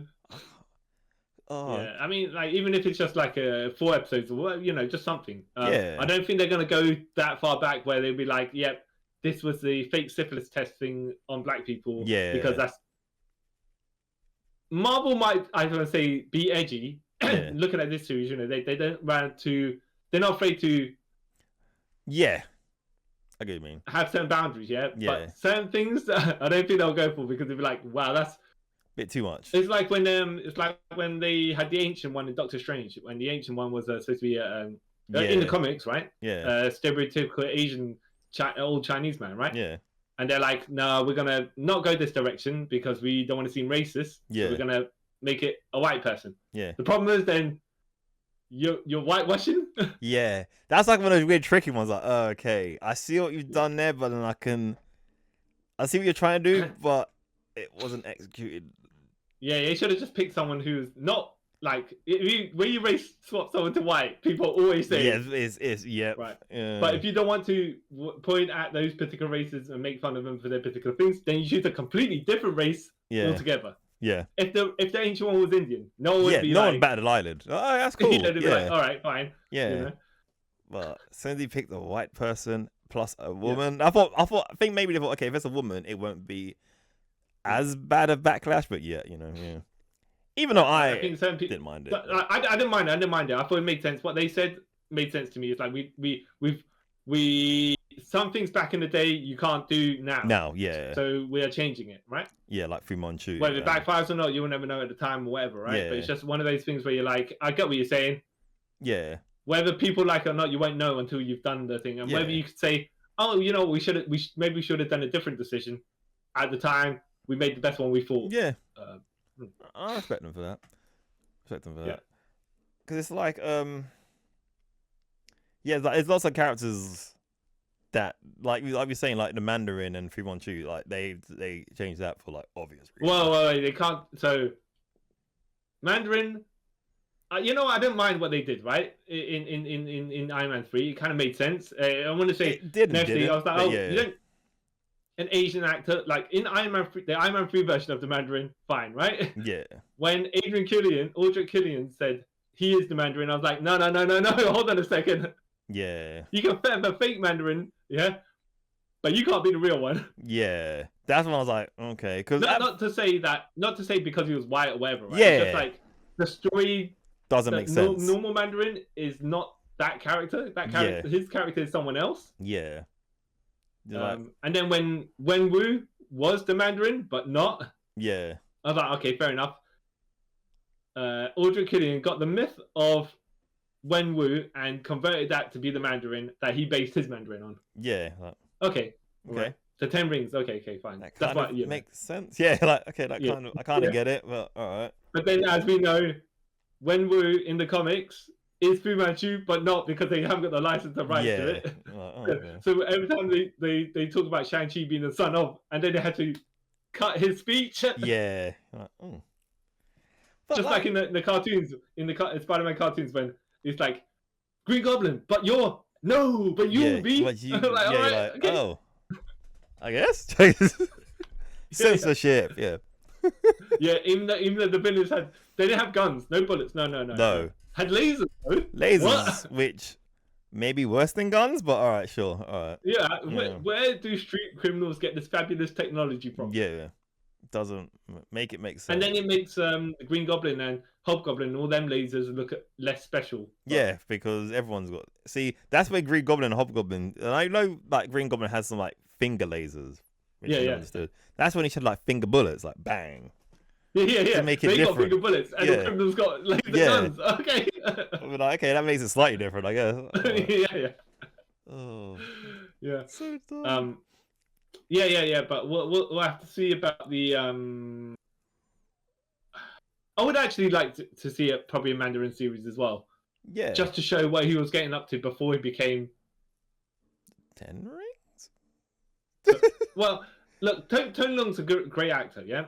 Oh. Yeah, I mean, even if it's just 4 episodes, or just something. Yeah. I don't think they're gonna go that far back where they'll be like, "Yep, this was the fake syphilis testing on black people." Yeah. Because that's Marvel might, I was gonna say, be edgy. Looking at this series, they don't they're not afraid to. Yeah. I get what you mean. Have certain boundaries, but certain things I don't think they'll go for because they'll be like, "Wow, that's bit too much." It's like when they had the Ancient One in Doctor Strange, when the Ancient One was supposed to be in the comics, right? Yeah. Stereotypical Asian old Chinese man, right? Yeah. And they're like, "No, we're gonna not go this direction because we don't want to seem racist. Yeah. So we're gonna make it a white person." Yeah. The problem is then you're whitewashing. Yeah, that's like one of those weird tricky ones. Like, oh, okay, I see what you've done there, but then I see what you're trying to do, but it wasn't executed. Yeah, you should have just picked someone who's not when you race swap someone to white, people always say, yeah, right. Yeah. But if you don't want to point at those particular races and make fun of them for their particular things, then you choose a completely different race altogether. Yeah. If the ancient one was Indian, no one would be no like, one batted an eyelid. Oh, that's cool. they'd be like, all right, fine. Yeah. You know? But as soon as he picked a white person plus a woman, Yeah. I think maybe they thought, okay, if it's a woman, it won't be as bad a backlash. But yeah. Even though I think some people didn't mind it. I didn't mind it. I didn't mind it. I thought it made sense. What they said made sense to me. It's like we some things back in the day you can't do now. Now, yeah. So we are changing it, right? Yeah, like Fu Manchu. Whether it backfires or not, you'll never know at the time or whatever, right? Yeah. But it's just one of those things where you're like, I get what you're saying. Yeah. Whether people like it or not, you won't know until you've done the thing. And whether you could say, oh, maybe we should have done a different decision at the time. We made the best one we thought. Yeah. I respect them for that. Because it's like, there's lots of characters that, like you're saying, like the Mandarin and Fu Manchu, like they changed that for like obvious reasons. Well, they can't. So Mandarin, I didn't mind what they did, right? In Iron Man 3, it kind of made sense. I want to say, it didn't. I was like, you don't. An Asian actor, like in Iron Man 3, the Iron Man 3 version of the Mandarin, fine, right? Yeah. When Aldrich Killian said he is the Mandarin, I was like, no, hold on a second. Yeah. You can have a fake Mandarin, yeah, but you can't be the real one. Yeah. That's when I was like, okay, because not to say because he was white or whatever, right? Yeah. It's just like the story doesn't make sense. Normal Mandarin is not that character. His character is someone else. Yeah. And then when Wu was the Mandarin, but not. Yeah. I was like, okay, fair enough. Aldrich Killian got the myth of Wen Wu and converted that to be the Mandarin that he based his Mandarin on. Yeah. Okay. Right. The 10 rings. Okay, fine. That That's kind of makes sense. Yeah, I kind of get it, but all right. But then, as we know, Wen Wu in the comics is Fu Manchu, but not because they haven't got the license to write to it. Okay. So every time they talk about Shang-Chi being the son of, and then they had to cut his speech. Yeah. Just like in the cartoons, in the Spider-Man cartoons, when it's like, Green Goblin, but you be. But you, like, yeah, right, like, okay. oh, I guess. Censorship, yeah. Even though the villains they didn't have guns, no bullets, no. Had lasers, though. Lasers, which may be worse than guns, but all right, sure, all right. Yeah, where do street criminals get this fabulous technology from? Yeah, doesn't make sense. And then it makes the Green Goblin and Hobgoblin and all them lasers look less special. Yeah, because everyone's got. See, that's where Green Goblin and Hobgoblin. And I know, like Green Goblin has some like finger lasers. Which understood. That's when he should like finger bullets, like bang. Yeah. To make it they different. got finger bullets, and the criminals got laser guns. Okay. But okay, that makes it slightly different, I guess. Yeah. Oh. Yeah. So dumb. Yeah. But we'll have to see about the I would actually like to see probably a Mandarin series as well. Yeah. Just to show what he was getting up to before he became 10 rings. Well, look, Tony Leung's a great actor, yeah.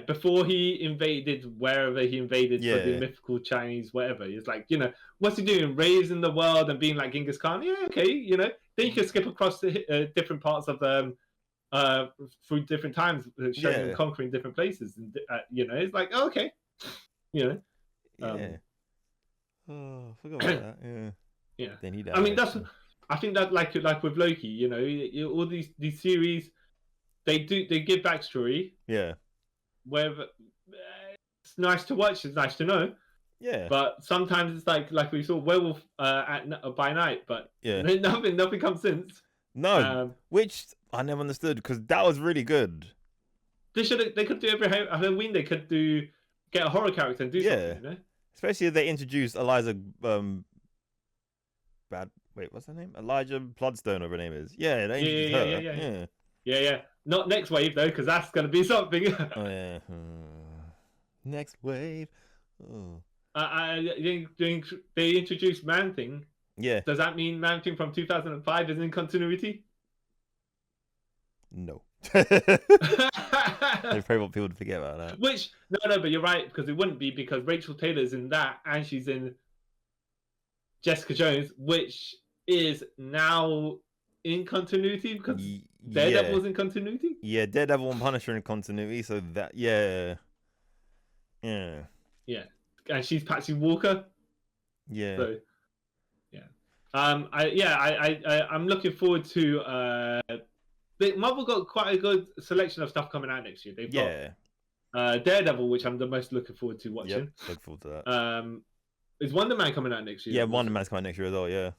Before he invaded wherever he invaded for the mythical Chinese whatever, it's like, what's he doing? Raising the world and being like Genghis Khan? Yeah, okay, Then you can skip across the different parts of through different times, showing him conquering different places, and it's like, oh, okay, Oh, I forgot about that. Yeah. Then he died. I mean, I think that like with Loki, all these series, they give backstory. Yeah. Whether it's nice to watch, it's nice to know. Yeah. But sometimes it's like we saw Werewolf by Night, but nothing comes since. No, which I never understood because that was really good. They could do every Halloween. They could get a horror character and do something. Especially if they introduced Eliza. What's her name? Elijah Bloodstone, whatever her name is. Yeah, they introduced her. Yeah. Not next wave though, because that's gonna be something. Oh yeah. Next wave. Oh. They introduced Man Thing. Yeah. Does that mean Man Thing from 2005 is in continuity? No. They probably want people to forget about that. Which no, but you're right, because it wouldn't be, because Rachel Taylor's in that and she's in Jessica Jones, which is now in continuity because Yeah. Daredevil was in continuity. Yeah, Daredevil and Punisher in continuity, so that yeah. Yeah, and she's Patsy Walker. Yeah. So I'm looking forward to. Marvel got quite a good selection of stuff coming out next year. They've got Daredevil, which I'm the most looking forward to watching. Yep, look forward to that. Is Wonder Man coming out next year? Yeah, Wonder Man's coming next year as well. Yeah.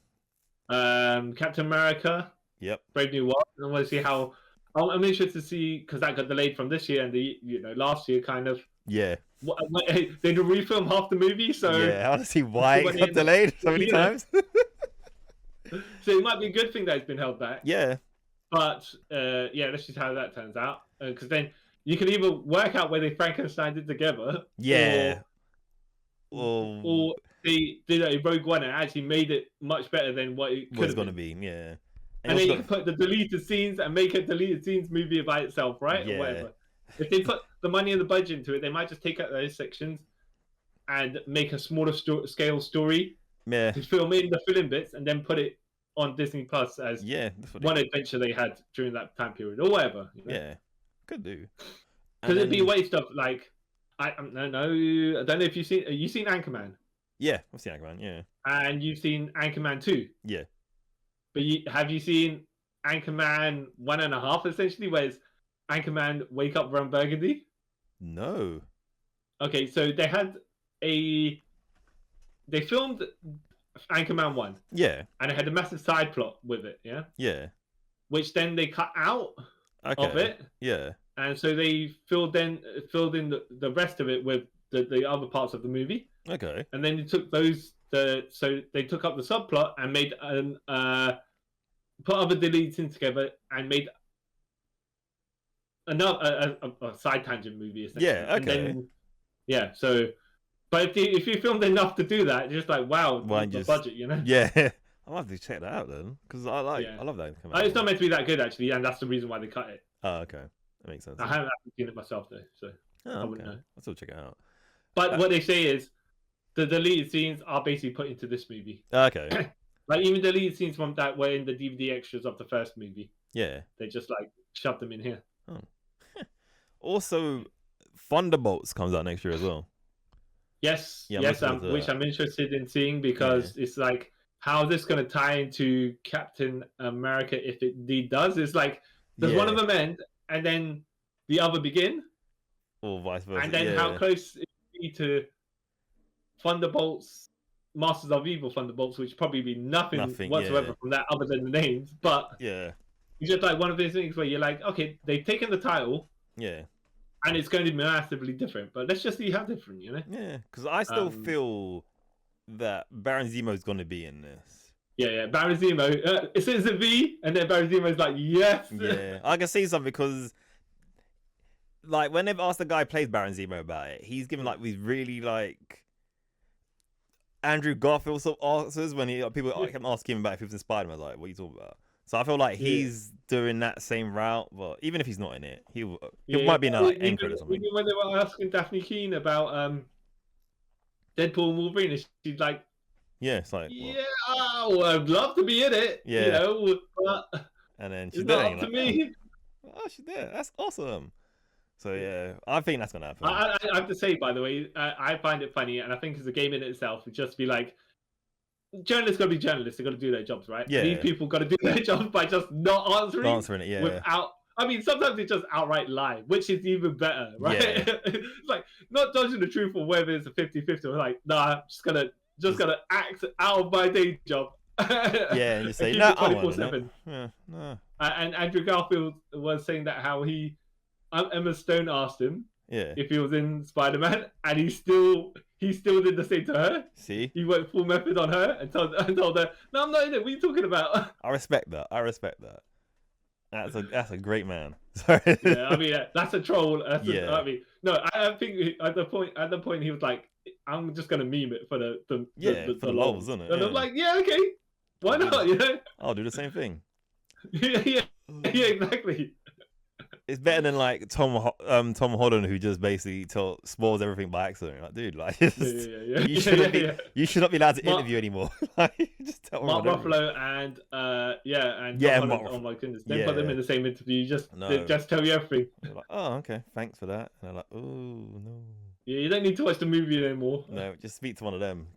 Captain America. Yep. Brave New World. I want to see how. I'm interested to see because that got delayed from this year and the last year kind of. Yeah. They did refilm half the movie, so yeah, I want to see why it got delayed so many times. So it might be a good thing that it's been held back. Yeah. But let's just see how that turns out. Because then you can either work out where they Frankensteined it together. Yeah. Or they did a Rogue One and actually made it much better than what it could have going to be. Yeah. And then you can put the deleted scenes and make a deleted scenes movie by itself, right? Yeah. Or whatever. If they put the money and the budget into it, they might just take out those sections and make a smaller scale story. Yeah. To film in the film bits and then put it on Disney Plus as one adventure they had during that time period or whatever. Yeah, could do. Because it'd be a waste of like, I don't know if you've seen Anchorman. Yeah, I've seen Anchorman. Yeah, and you've seen Anchorman 2. Yeah, but have you seen Anchorman 1.5 essentially, where it's Anchorman Wake Up Ron Burgundy? No. Okay, so they filmed Anchorman 1. Yeah. And it had a massive side plot with it, yeah? Yeah. Which then they cut out of it. Yeah. And so they filled in the rest of it with the other parts of the movie. Okay. And then they took so they took up the subplot and made put other deletes in together and made another a side tangent movie essentially. Yeah, okay. And then, but if you filmed enough to do that, just like wow, the budget, Yeah, I'll have to check that out then because I love that. It's not meant to be that good actually, and that's the reason why they cut it. Oh, okay, that makes sense. I haven't seen it myself though, so I wouldn't know. I'll still check it out. But what they say is the deleted scenes are basically put into this movie. Okay. Like even the deleted scenes from that were in the DVD extras of the first movie. Yeah. They just like shoved them in here. Oh. Also, Thunderbolts comes out next year as well. Yes, which I'm interested in seeing because it's like, how is this going to tie into Captain America if it indeed does? It's like, does one of them end and then the other begin? Or vice versa. And then how close is it to Thunderbolts, Masters of Evil Thunderbolts, which probably be nothing whatsoever from that other than the names. But it's just like one of those things where you're like, okay, they've taken the title. Yeah. And it's going to be massively different, but let's just see how different, Yeah, because I still feel that Baron Zemo's going to be in this. Yeah, Baron Zemo. It says a V, and then Baron Zemo's like, yes. Yeah, I can see something because, like, when they've asked the guy who plays Baron Zemo about it, he's given like these really like Andrew Garfield sort of answers when people kept asking him about if he was in Spider-Man. Like, what are you talking about? So I feel like he's doing that same route, but even if he's not in it, he might be in an end credit or something. Even when they were asking Daphne Keane about Deadpool and Wolverine, she's like, it's like, I'd love to be in it. Yeah. But and then she's it's not up to me. Oh, she's there. That's awesome. So yeah, I think that's gonna happen. I have to say, by the way, I find it funny, and I think it's a game in itself. Would just be like, journalists got to be journalists. They got to do their jobs, right? Yeah. And these people got to do their jobs by just not answering it. Yeah. Without, I mean, sometimes they just outright lie, which is even better, right? Yeah. It's like not judging the truth or whether it's a 50-50. Or like, nah, I'm just gonna act out of my day job. Yeah, and you say no, 24/7. Yeah, no. And Andrew Garfield was saying that how Emma Stone asked him if he was in Spider-Man, and he still did the same to her. See, he went full method on her and told her, "No, I'm not in it. What are you talking about?" I respect that. That's a great man. Sorry. Yeah, I mean that's a troll. I mean, no, I think at the point he was like, "I'm just gonna meme it for the lols, isn't it? And I'm like, yeah, okay, why not? I'll do the same thing. yeah, exactly. It's better than like Tom Holland, who just basically spoils everything by accident. Like, dude, like you should not be allowed to interview anymore. Like, just tell Mark Ruffalo and and Tom Holland. Oh my goodness, don't put them in the same interview. Just tell you everything. You're like, oh, okay, thanks for that. And they're like, oh no. Yeah, you don't need to watch the movie anymore. No, just speak to one of them.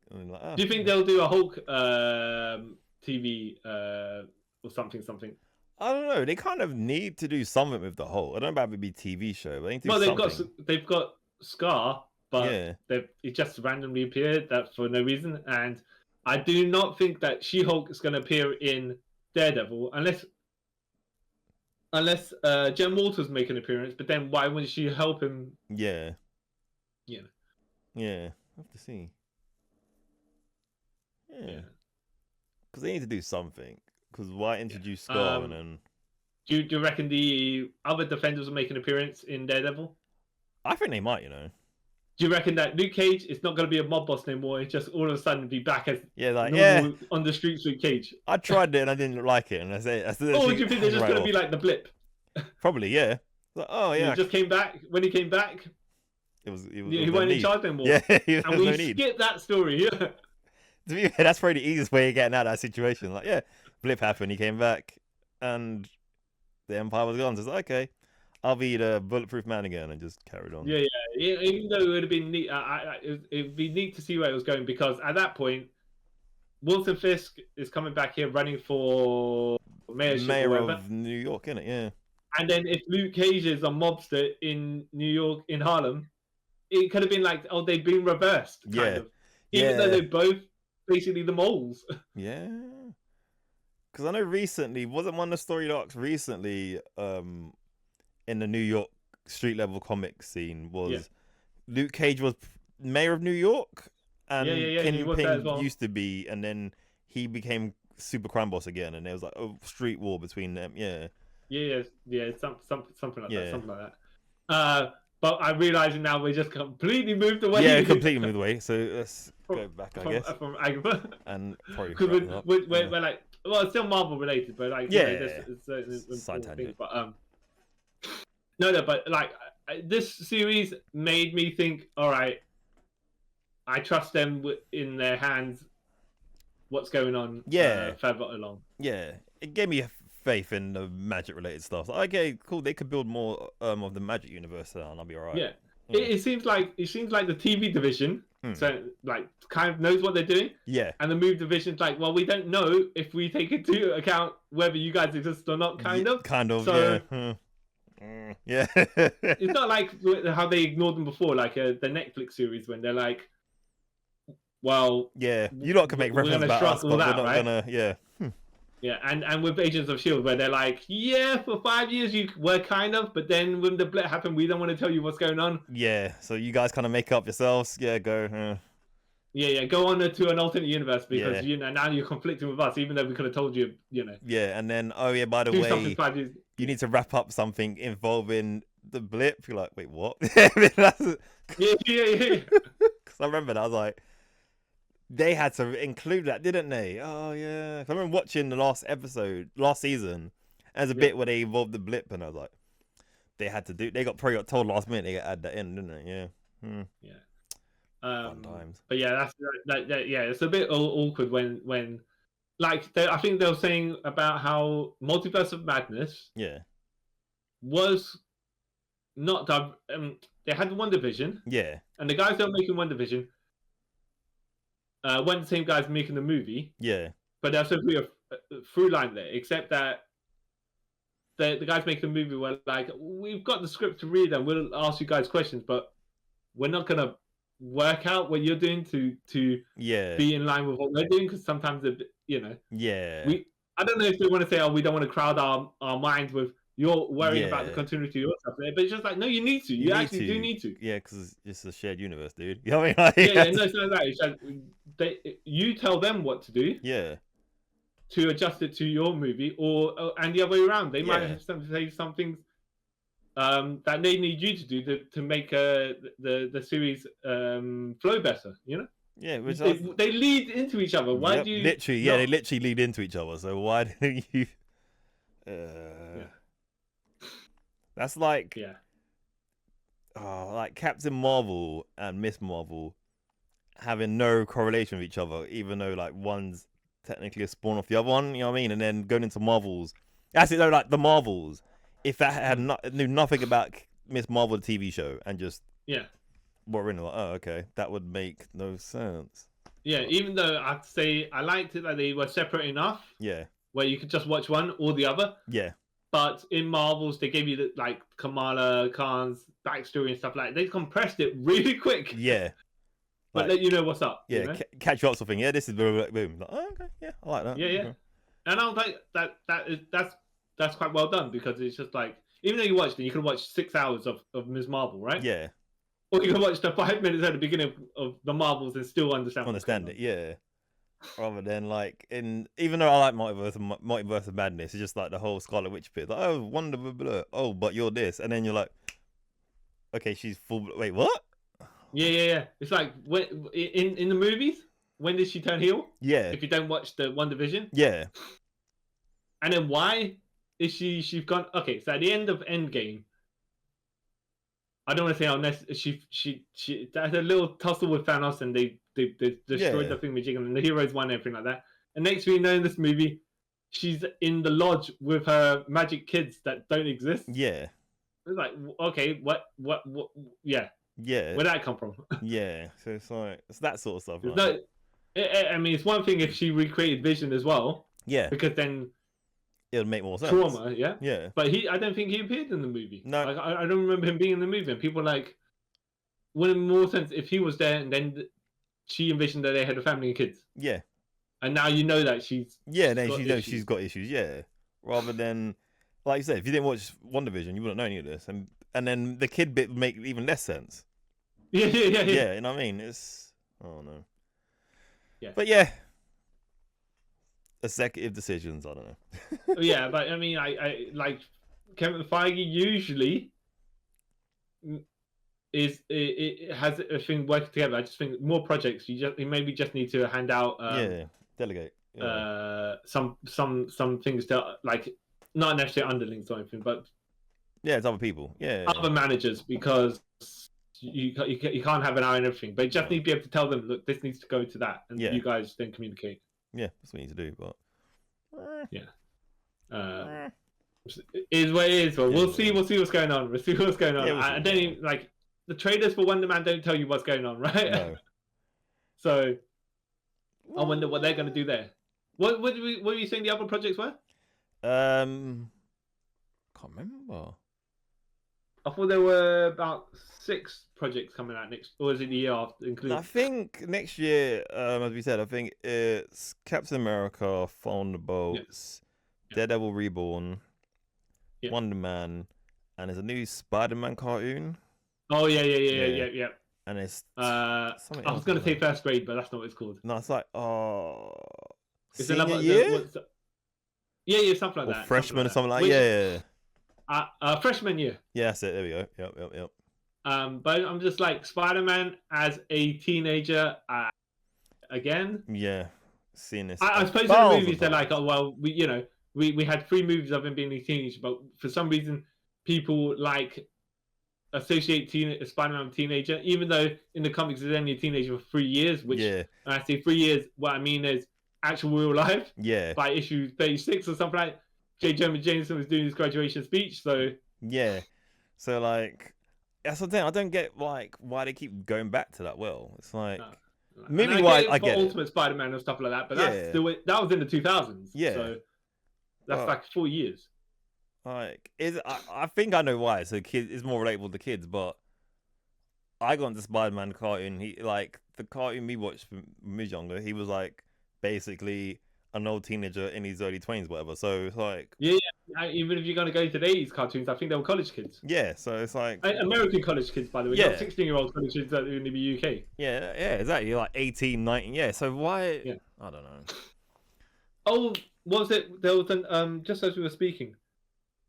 And like, oh, do you think they'll do a Hulk TV or something? I don't know. They kind of need to do something with the Hulk. I don't know about it be a TV show, but they need to do something. They've got Scar, but it just randomly appeared for no reason. And I do not think that She-Hulk is going to appear in Daredevil unless Jen Walters make an appearance. But then why wouldn't she help him? Yeah. Yeah. Yeah. I have to see. Yeah. Because they need to do something. Because why introduce Scar and then... Do you reckon the other Defenders will make an appearance in Daredevil? I think they might, Do you reckon that Luke Cage is not going to be a mob boss anymore? It's just all of a sudden be back as normal on the streets Luke Cage? I tried it and I didn't like it. And I said, do you think they're just going to be like the Blip? Probably, yeah. Like, oh, yeah. He just came back. When he came back, he wasn't in charge anymore. Yeah, and we skipped that story. To be fair, that's probably the easiest way of getting out of that situation. Like, yeah, Blip happened, he came back, and the Empire was gone. So it's like, okay, I'll be the bulletproof man again, and just carried on. Yeah. Even though it would have been neat, it'd be neat to see where it was going, because at that point, Wilson Fisk is coming back here running for mayor of New York, isn't it? Yeah. And then if Luke Cage is a mobster in New York, in Harlem, it could have been like, they've been reversed, kind of. Even though they're both basically the moles. Yeah. Because I know recently, wasn't one of the story arcs recently in the New York street level comic scene was Luke Cage was mayor of New York, and Kingpin used to be, and then he became super crime boss again, and there was like a street war between them. Something like that. But I'm realizing now we just completely moved away. Yeah, completely moved away. So let's go back, I guess. From Agatha. And probably because we're like, well, it's still Marvel related, but like, it's side tangent. But but like this series made me think, all right, I trust them in their hands. What's going on? Further along. Yeah, it gave me faith in the magic related stuff. Like, okay, cool. They could build more of the magic universe, and I'll be alright. Yeah. It seems like the TV division, so like kind of knows what they're doing. Yeah. And the movie division's like, well, we don't know if we take into account whether you guys exist or not. Kind of. So, yeah. It's not like how they ignored them before, like the Netflix series when they're like, well, you lot can make reference about us, but we're not gonna. Yeah, and with Agents of S.H.I.E.L.D., where they're like, for 5 years you were kind of, but then when the blip happened, we don't want to tell you what's going on. Yeah, so you guys kind of make up yourselves. Yeah, go. Go on to an alternate universe because now you're conflicting with us, even though we could have told you, Yeah, and then by the way, you need to wrap up something involving the blip. You're like, wait, what? Yeah. Because I remember that I was like, they had to include that, didn't they? Oh yeah. I remember watching the last season. There's a bit where they involved the blip, and I was like, they probably got told last minute they got to add that in, didn't they? Yeah. Yeah. Fun times. But yeah, it's a bit awkward when like I think they were saying about how Multiverse of Madness was not they had one division. Yeah. And the guys that were making one division weren't the same guys making the movie. Yeah. But there's simply a through line there, except that the guys making the movie were like, we've got the script to read and we'll ask you guys questions, but we're not going to work out what you're doing to be in line with what we're doing, because sometimes, I don't know if they want to say, we don't want to crowd our minds with you're worrying about the continuity of your stuff there, but it's just like, no, you need to. You actually do need to. Yeah, because it's a shared universe, dude. You know what I mean? Like, no, it's not that. It's like you tell them what to do. Yeah. To adjust it to your movie, and the other way around. They might have say some things that they need you to do to make the series flow better. Yeah, which they lead into each other. Why do you literally? Yeah, they literally lead into each other. So why do you? That's like, Yeah. like Captain Marvel and Miss Marvel having no correlation with each other, even though like one's technically a spawn off the other one. You know what I mean? And then going into Marvels, that's it. Though, like the Marvels, if that had knew nothing about Miss Marvel the TV show and just were in like, oh okay, that would make no sense. Yeah, even though I'd say I liked it that they were separate enough. Yeah. Where you could just watch one or the other. Yeah. But in Marvels, they gave you like Kamala Khan's backstory and stuff like that. They compressed it really quick. Yeah. But let you know what's up. Yeah, you know? catch you up something. Yeah, this is boom. Like, oh, okay, yeah, I like that. Yeah, yeah. Okay. And I was like, that's quite well done because it's just like, even though you watched it, you could watch 6 hours of Ms. Marvel, right? Yeah. Or you can watch the 5 minutes at the beginning of the Marvels and still understand it. Yeah. Rather than like even though I like Multiverse of Madness, it's just like the whole Scarlet Witch bit. Like, oh, Wanda, blah, blah, blah. Oh, but you're this, and then you're like, okay, she's full. Wait, what? Yeah. It's like in the movies, when did she turn heel? Yeah. If you don't watch the WandaVision. Yeah. And then why is she's gone? Okay, so at the end of Endgame, I don't want to say unless she had a little tussle with Thanos and they destroyed the thingamajig and the heroes won and everything like that. And next we know in this movie, she's in the lodge with her magic kids that don't exist. Yeah. It's like, okay, what yeah. Yeah. Where'd that come from? Yeah. So it's like, it's that sort of stuff. Right? No, I mean, it's one thing if she recreated Vision as well. Yeah. Because then it would make more sense. Trauma, yeah? Yeah. But I don't think he appeared in the movie. No. Like, I don't remember him being in the movie. And people like, would it make more sense if he was there and then she envisioned that they had a family and kids? Yeah. And now you know that she's... Yeah, then she knows she's got issues, yeah. Rather than, like you said, if you didn't watch WandaVision, you wouldn't know any of this. And then the kid bit would make even less sense. Yeah. Yeah, you know what I mean? It's, oh no. Yeah. But yeah. Executive decisions, I don't know. Yeah, but I mean, I like Kevin Feige usually it has a thing working together. I just think more projects. You maybe just need to hand out. Delegate. Yeah. Some things to like not necessarily underlings or anything, but it's other people. Yeah. Other managers because you can't have an eye on everything, but you just need to be able to tell them, look, this needs to go to that, and you guys then communicate. Yeah, that's what you need to do, but it is what it is. But we'll see what's going on. We'll see what's going on. I don't even like the trailers for Wonder Man don't tell you what's going on, right? No. So I wonder what they're going to do there. What were you saying the other projects were? Can't remember. I thought there were about 6 projects coming out next, or is it the year after including? I think next year, as we said, I think it's Captain America, Thunderbolts, Daredevil Reborn, Wonder Man, and there's a new Spider-Man cartoon. Oh yeah. And it's I was going to say First Grade, but that's not what it's called. No, it's like it's senior year? Yeah, something like that. Freshman or something like that. Freshman year. Yeah, that's it. There we go. Yep. But I'm just like Spider-Man as a teenager again. Yeah, seeing this. I suppose in the movies they're like, oh well, we had 3 movies of him being a teenager, but for some reason people like associate Spider-Man with teenager, even though in the comics he's only a teenager for 3 years. Which, when I say 3 years, what I mean is actual real life. Yeah. By issue 36 or something like. J. Jonah Jameson was doing his graduation speech, so so like that's the thing. I don't get like why they keep going back to that. Well, it's like maybe why I get Ultimate Spider-Man and stuff like that, but that was in the 2000s. Yeah, so that's like 4 years. Like, I think I know why. So kids is more relatable to kids, but I got into Spider-Man cartoon. He like the cartoon we watched when we was younger. He was like basically an old teenager in his early 20s, whatever. So it's like even if you're gonna go to today's cartoons, I think they were college kids. Yeah, so it's like American college kids, by the way. Not 16-year-old college kids that are in the UK. Yeah, exactly. You're like 18, 19. Yeah, so why? Yeah. I don't know. Oh, was it? There was just as we were speaking,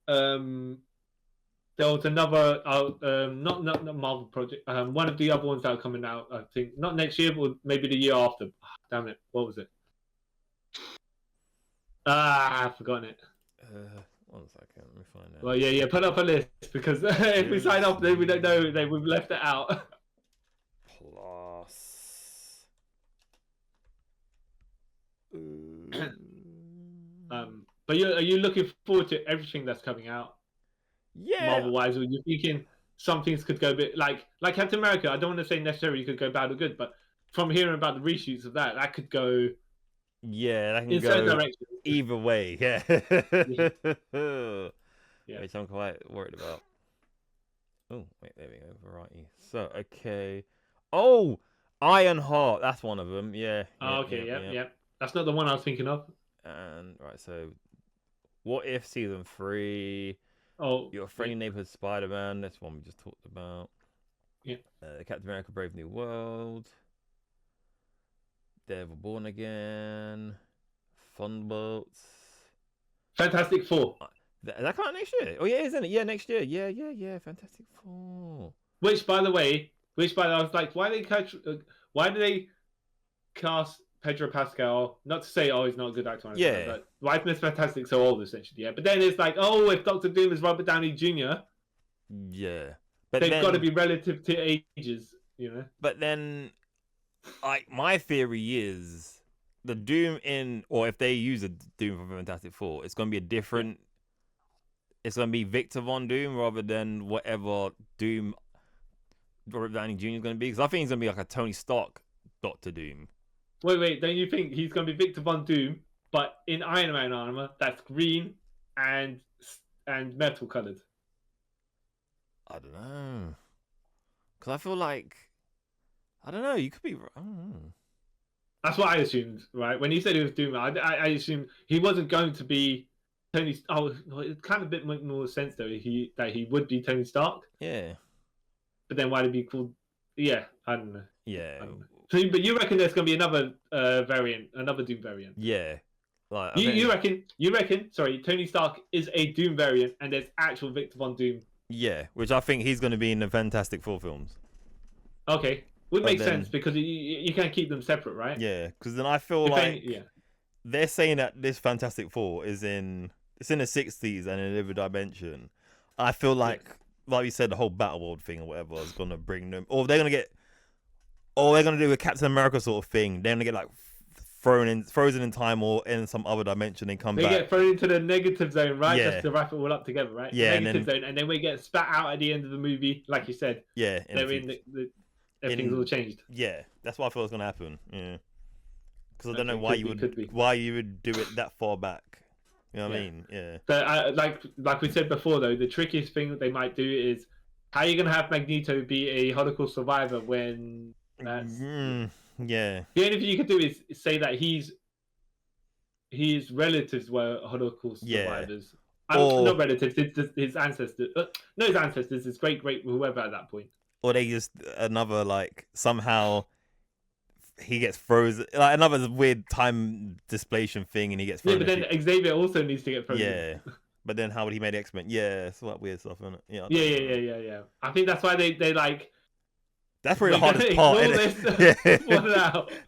there was another not Marvel project. One of the other ones that are coming out. I think not next year, but maybe the year after. Damn it! What was it? I've forgotten it. 1 second. Let me find out. Well, yeah. Put up a list because if we sign off, then we don't know. Then we've left it out. Plus. But are you looking forward to everything that's coming out? Yeah. Marvel-wise, or you thinking some things could go a bit like Captain America? I don't want to say necessarily could go bad or good, but from hearing about the reshoots of that could go. Yeah, that can in go certain directions. either way. Yeah. Yeah. Which I'm quite worried about. Oh, wait, there we go. Variety. So, okay. Oh, Ironheart. That's one of them. Yeah. Oh, okay. Yeah. That's not the one I was thinking of. And right, so What If Season 3. Oh, Your Friendly Neighborhood Spider-Man. That's one we just talked about. Yeah. Captain America Brave New World. Daredevil Born Again. Thunderbolts. Fantastic Four. That kind of next year. Oh yeah, isn't it? Yeah, next year. Yeah. Fantastic Four. Which, by the way, I was like, why do they cast Pedro Pascal? Not to say, he's not a good actor. Yeah. But why is Miss Fantastic so old, essentially? Yeah. But then it's like, if Doctor Doom is Robert Downey Jr. Yeah. But they've got to be relative to ages, But then, my theory is the Doom or if they use a Doom for Fantastic Four, it's going to be a different. It's going to be Victor Von Doom rather than whatever Doom Robert Downey Jr. is going to be. Because I think he's going to be like a Tony Stark Doctor Doom. Wait, don't you think he's going to be Victor Von Doom, but in Iron Man armor that's green and metal colored? I don't know. Because I feel like, I don't know, you could be, I don't know. That's what I assumed, right? When he said he was Doom, I assumed he wasn't going to be Tony. It kind of a bit more sense though. That he would be Tony Stark. Yeah. But then why'd it be called? Yeah, I don't know. Yeah. So, but you reckon there's going to be another variant, another Doom variant? Yeah. Like you reckon? Sorry, Tony Stark is a Doom variant, and there's actual Victor Von Doom. Yeah, which I think he's going to be in the Fantastic Four films. Okay. Would make sense because you can't keep them separate, right? Yeah, because then I feel they're saying that this Fantastic Four is in the 60s and in a different dimension. I feel like you said, the whole Battle World thing or whatever is gonna bring them, or they're gonna do a Captain America sort of thing. They're gonna get like frozen in time or in some other dimension and come back. They get thrown into the negative zone, right? Just to wrap it all up together, right? Yeah, negative zone, and then we get spat out at the end of the movie, like you said. Yeah, everything's all changed. Yeah, that's what I thought was gonna happen. Yeah, because I don't know why you would do it that far back. You know what I mean? Yeah. But like we said before, though, the trickiest thing that they might do is how are you gonna have Magneto be a Holocaust survivor when that's yeah. The only thing you could do is say that his relatives were Holocaust survivors. Not relatives, his ancestors. No, his ancestors, his great whoever at that point. Or they just somehow he gets frozen, like another weird time displacement thing, and he gets frozen. Yeah, but then Xavier also needs to get frozen. Yeah, but then how would he make X-Men? Yeah, it's all that weird stuff, isn't it? Yeah. I think that's why they like. That's probably the hardest part.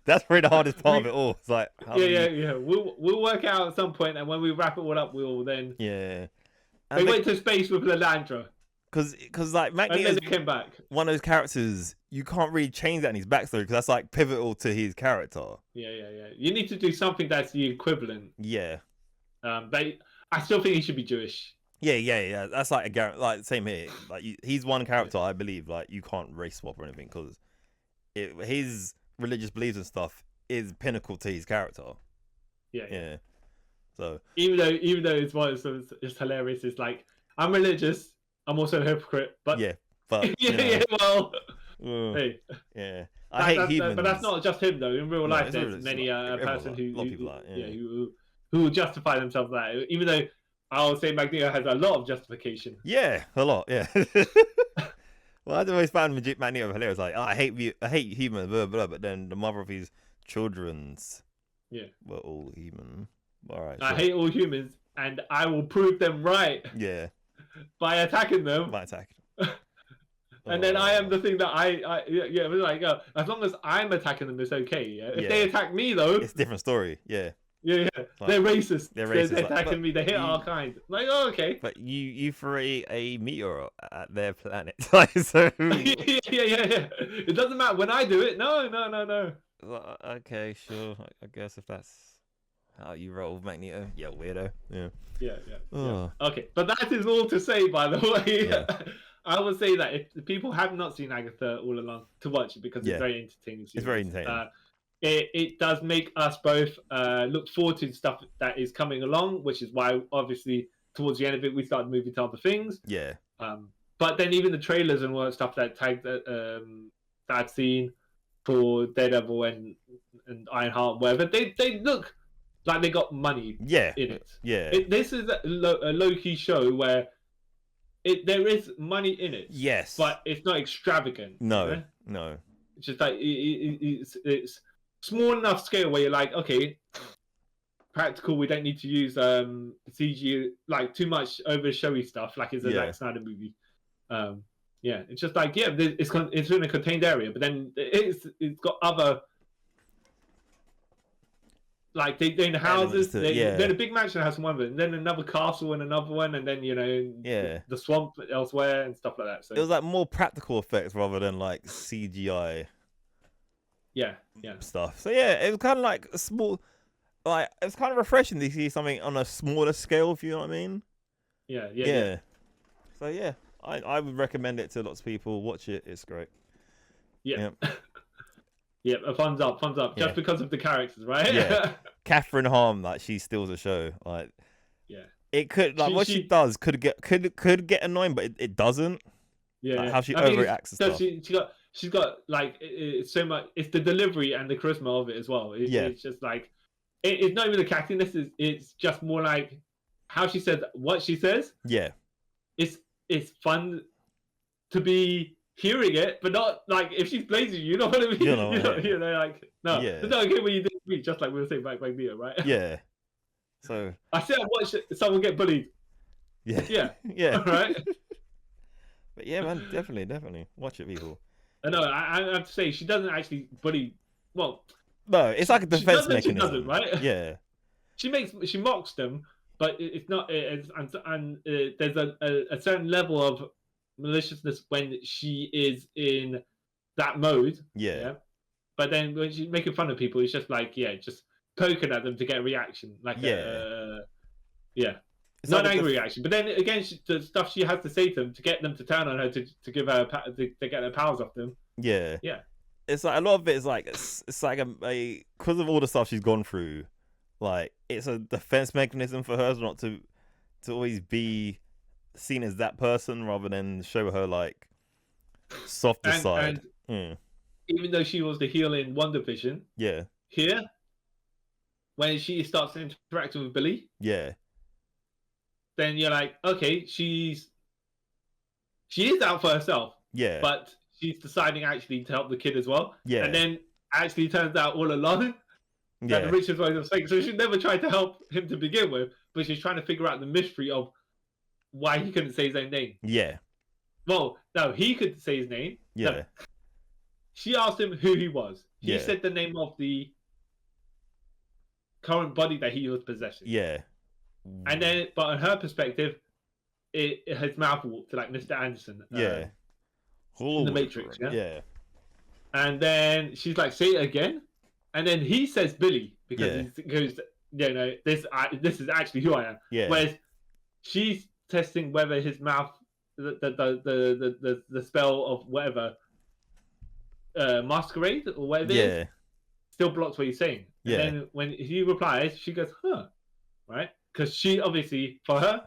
That's probably the hardest part of it all. It's like We'll work out at some point, and when we wrap it all up, we'll then they went to space with Lilandra. Because like Magneto came back. One of those characters you can't really change that in his backstory because that's like pivotal to his character. Yeah. You need to do something that's the equivalent. Yeah. But I still think he should be Jewish. Yeah. That's like like same here. Like he's one character I believe like you can't race swap or anything because his religious beliefs and stuff is pinnacle to his character. Yeah. So even though it's hilarious. It's like I'm religious. I'm also a hypocrite, but hey, I hate humans. But that's not just him though. In real life, there's many a person who will justify themselves that. Even though I'll say Magneto has a lot of justification. Yeah, a lot. Yeah. Well, I've always found Magneto hilarious. Like, I hate humans, blah, blah, but then the mother of his children's were all human. All right. I hate all humans, and I will prove them right. Yeah. By attacking them. And then I am the thing that as long as I'm attacking them, it's okay. Yeah. If they attack me though, it's a different story. Yeah. Yeah. Like, They're racist. They're They're racist. attacking me. They hate our kind. Like, oh, okay. But you threw a meteor at their planet. Like, so. Yeah. It doesn't matter when I do it. No. Okay, sure. I guess if that's how you roll, Magneto. Yeah, weirdo. Yeah. Yeah. Okay, but that is all to say, by the way. Yeah. I would say that if people have not seen Agatha All Along, to watch it because it's very entertaining. It's very entertaining. It does make us both look forward to stuff that is coming along, which is why obviously towards the end of it we started moving to other things. Yeah. But then even the trailers and all that stuff that tagged that I've seen for Daredevil and Ironheart, whatever, they look like they got money in it. Yeah. This is a low-key show where there is money in it. Yes. But it's not extravagant. No. You know? No. It's just like it's small enough scale where you're like, okay, practical. We don't need to use CG like too much over showy stuff like it's a Zack Snyder movie. It's just like it's in a contained area, but then it's got other. Like they're in the houses, they're in a big mansion house in one of it, and then another castle in another one, and then the swamp elsewhere and stuff like that. So it was like more practical effects rather than like CGI. Yeah. Stuff. So it was kind of like a small, like it's kind of refreshing to see something on a smaller scale. If you know what I mean. Yeah. So I would recommend it to lots of people. Watch it; it's great. Yeah. Yeah, a thumbs up, just because of the characters, right? Yeah, Catherine Hahn, like she steals the show. Like, it could like she does could get annoying, but it doesn't. Yeah, like, how she overreacts and stuff. She's got like it's so much. It's the delivery and the charisma of it as well. It's just like it's not even the acting. It's just more like how she says what she says. Yeah, it's fun to be hearing it, but not like if she's blazing you know what I mean? You know, like no, it's not okay when you did me, just like we were saying back there, right? Yeah. So I said I watched someone get bullied. Yeah. Right. But yeah, man, definitely watch it, people. No, I have to say she doesn't actually bully. Well, no, it's like a defense mechanism. She doesn't, right? Yeah. She mocks them, but it's not. There's a certain level of maliciousness when she is in that mode. Yeah. But then when she's making fun of people, it's just like just poking at them to get a reaction. Like it's not an angry reaction. But then again, the stuff she has to say to them to get them to turn on her to give her to get her powers off them. Yeah. It's like a lot of it is like it's like a because of all the stuff she's gone through, like it's a defense mechanism for her not to always be seen as that person rather than show her like softer side. Even though she was the heel in WandaVision, here when she starts interacting with Billy, then you're like, okay, she is out for herself, but she's deciding actually to help the kid as well, and then actually turns out all along that the Richards was a mistake. So she never tried to help him to begin with, but she's trying to figure out the mystery of why he couldn't say his own name. Well, no, he could say his name. No. She asked him who he was. He said the name of the current body that he was possessing. And then, but on her perspective, his mouth walked to like Mr. Anderson. In the Matrix. And then she's like, say it again. And then he says Billy because he goes, this is actually who I am. Whereas she's testing whether his mouth, the spell of whatever, masquerade or whatever it is, still blocks what he's saying. And then when he replies, she goes, huh, right? Because she obviously, for her,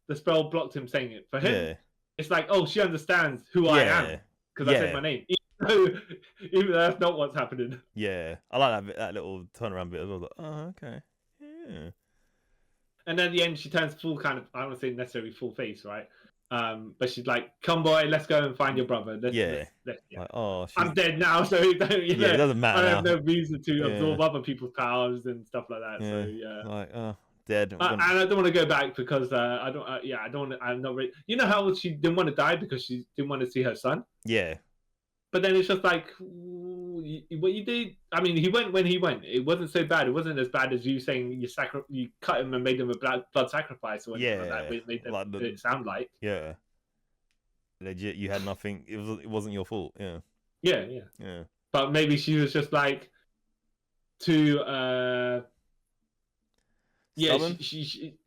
the spell blocked him saying it. For him, it's like, oh, she understands who I am because I said my name. Even though that's not what's happening. I like that little turnaround bit as well. Like, oh, okay. And then at the end, she turns full kind of, I don't want to say necessarily full face, right? But she's like, come boy, let's go and find your brother. Let's, like, oh, I'm dead now, so it doesn't matter. I have no reason to absorb other people's powers and stuff like that. So like, oh, dead. And I don't want to go back because I don't. I don't. I'm not really. You know how she didn't want to die because she didn't want to see her son. But then it's just like what you did. I mean, he went when he went. It wasn't so bad. It wasn't as bad as you saying you cut him and made him a blood sacrifice or anything like that. It made them, like it sound like. Yeah. Legit, you had nothing. It wasn't your fault. Yeah. Yeah. But maybe she was just like too. Stubborn? She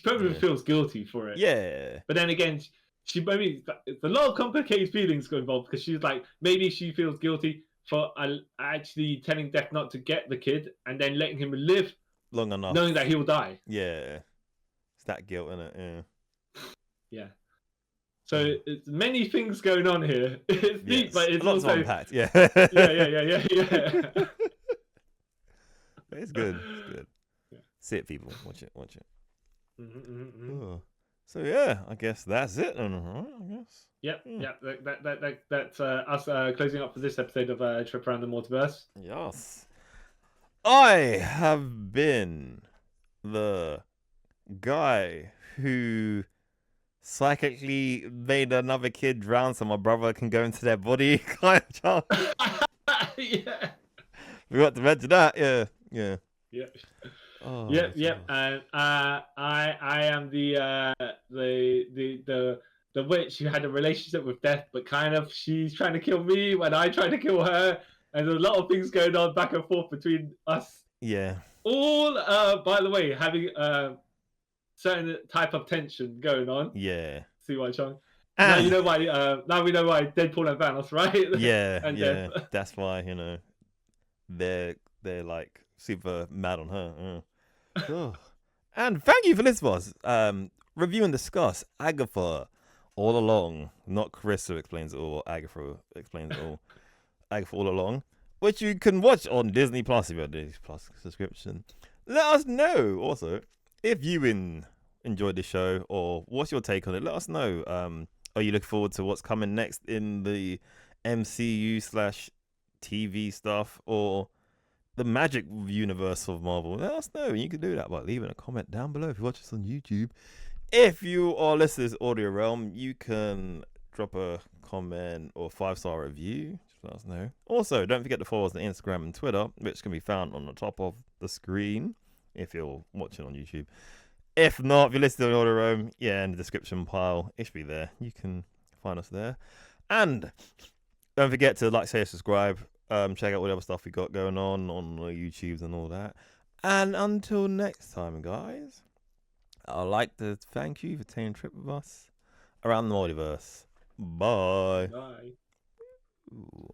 probably feels guilty for it. Yeah. But then again, she maybe it's a lot of complicated feelings go involved because she's like maybe she feels guilty for actually telling Death not to get the kid and then letting him live long enough, knowing that he will die. Yeah, it's that guilt, isn't it? Yeah. So it's many things going on here. It's deep, but it's lots also of unpacked. Yeah. yeah. It's good. It's good. Yeah. See it, people. Watch it. Oh. So yeah, I guess that's it. I guess. Yep. That's us closing up for this episode of Trip Around the Multiverse. Yes. I have been the guy who psychically made another kid drown so my brother can go into their body. Kind of child. Yeah. We got to mention that. Yeah. Oh, yep. And I am the witch who had a relationship with Death, but kind of she's trying to kill me when I try to kill her, and there's a lot of things going on back and forth between us. Yeah. All by the way, having certain type of tension going on. Yeah. See why, Chung? Now you know why. Now we know why Deadpool and Thanos, right? Yeah. And yeah. That's why they're like super mad on her. Oh. And thank you for this, boss. Review and discuss Agatha All Along. Not Chris who explains it all. Agatha explains it all. Agatha All Along, which you can watch on Disney Plus if you have a Disney Plus subscription. Let us know also if you enjoyed the show or what's your take on it. Let us know. Are you looking forward to what's coming next in the MCU/TV stuff or the magic universe of Marvel? Let us know. You can do that by leaving a comment down below if you watch us on YouTube. If you are listening to Audio Realm, you can drop a comment or 5-star review. Just let us know. Also, don't forget to follow us on Instagram and Twitter, which can be found on the top of the screen if you're watching on YouTube. If not, if you're listening on Audio Realm, in the description pile, it should be there. You can find us there. And don't forget to like, share, subscribe. Check out all the other stuff we got going on the YouTubes and all that. And until next time, guys, I'd like to thank you for taking a trip with us around the multiverse. Bye. Bye. Ooh.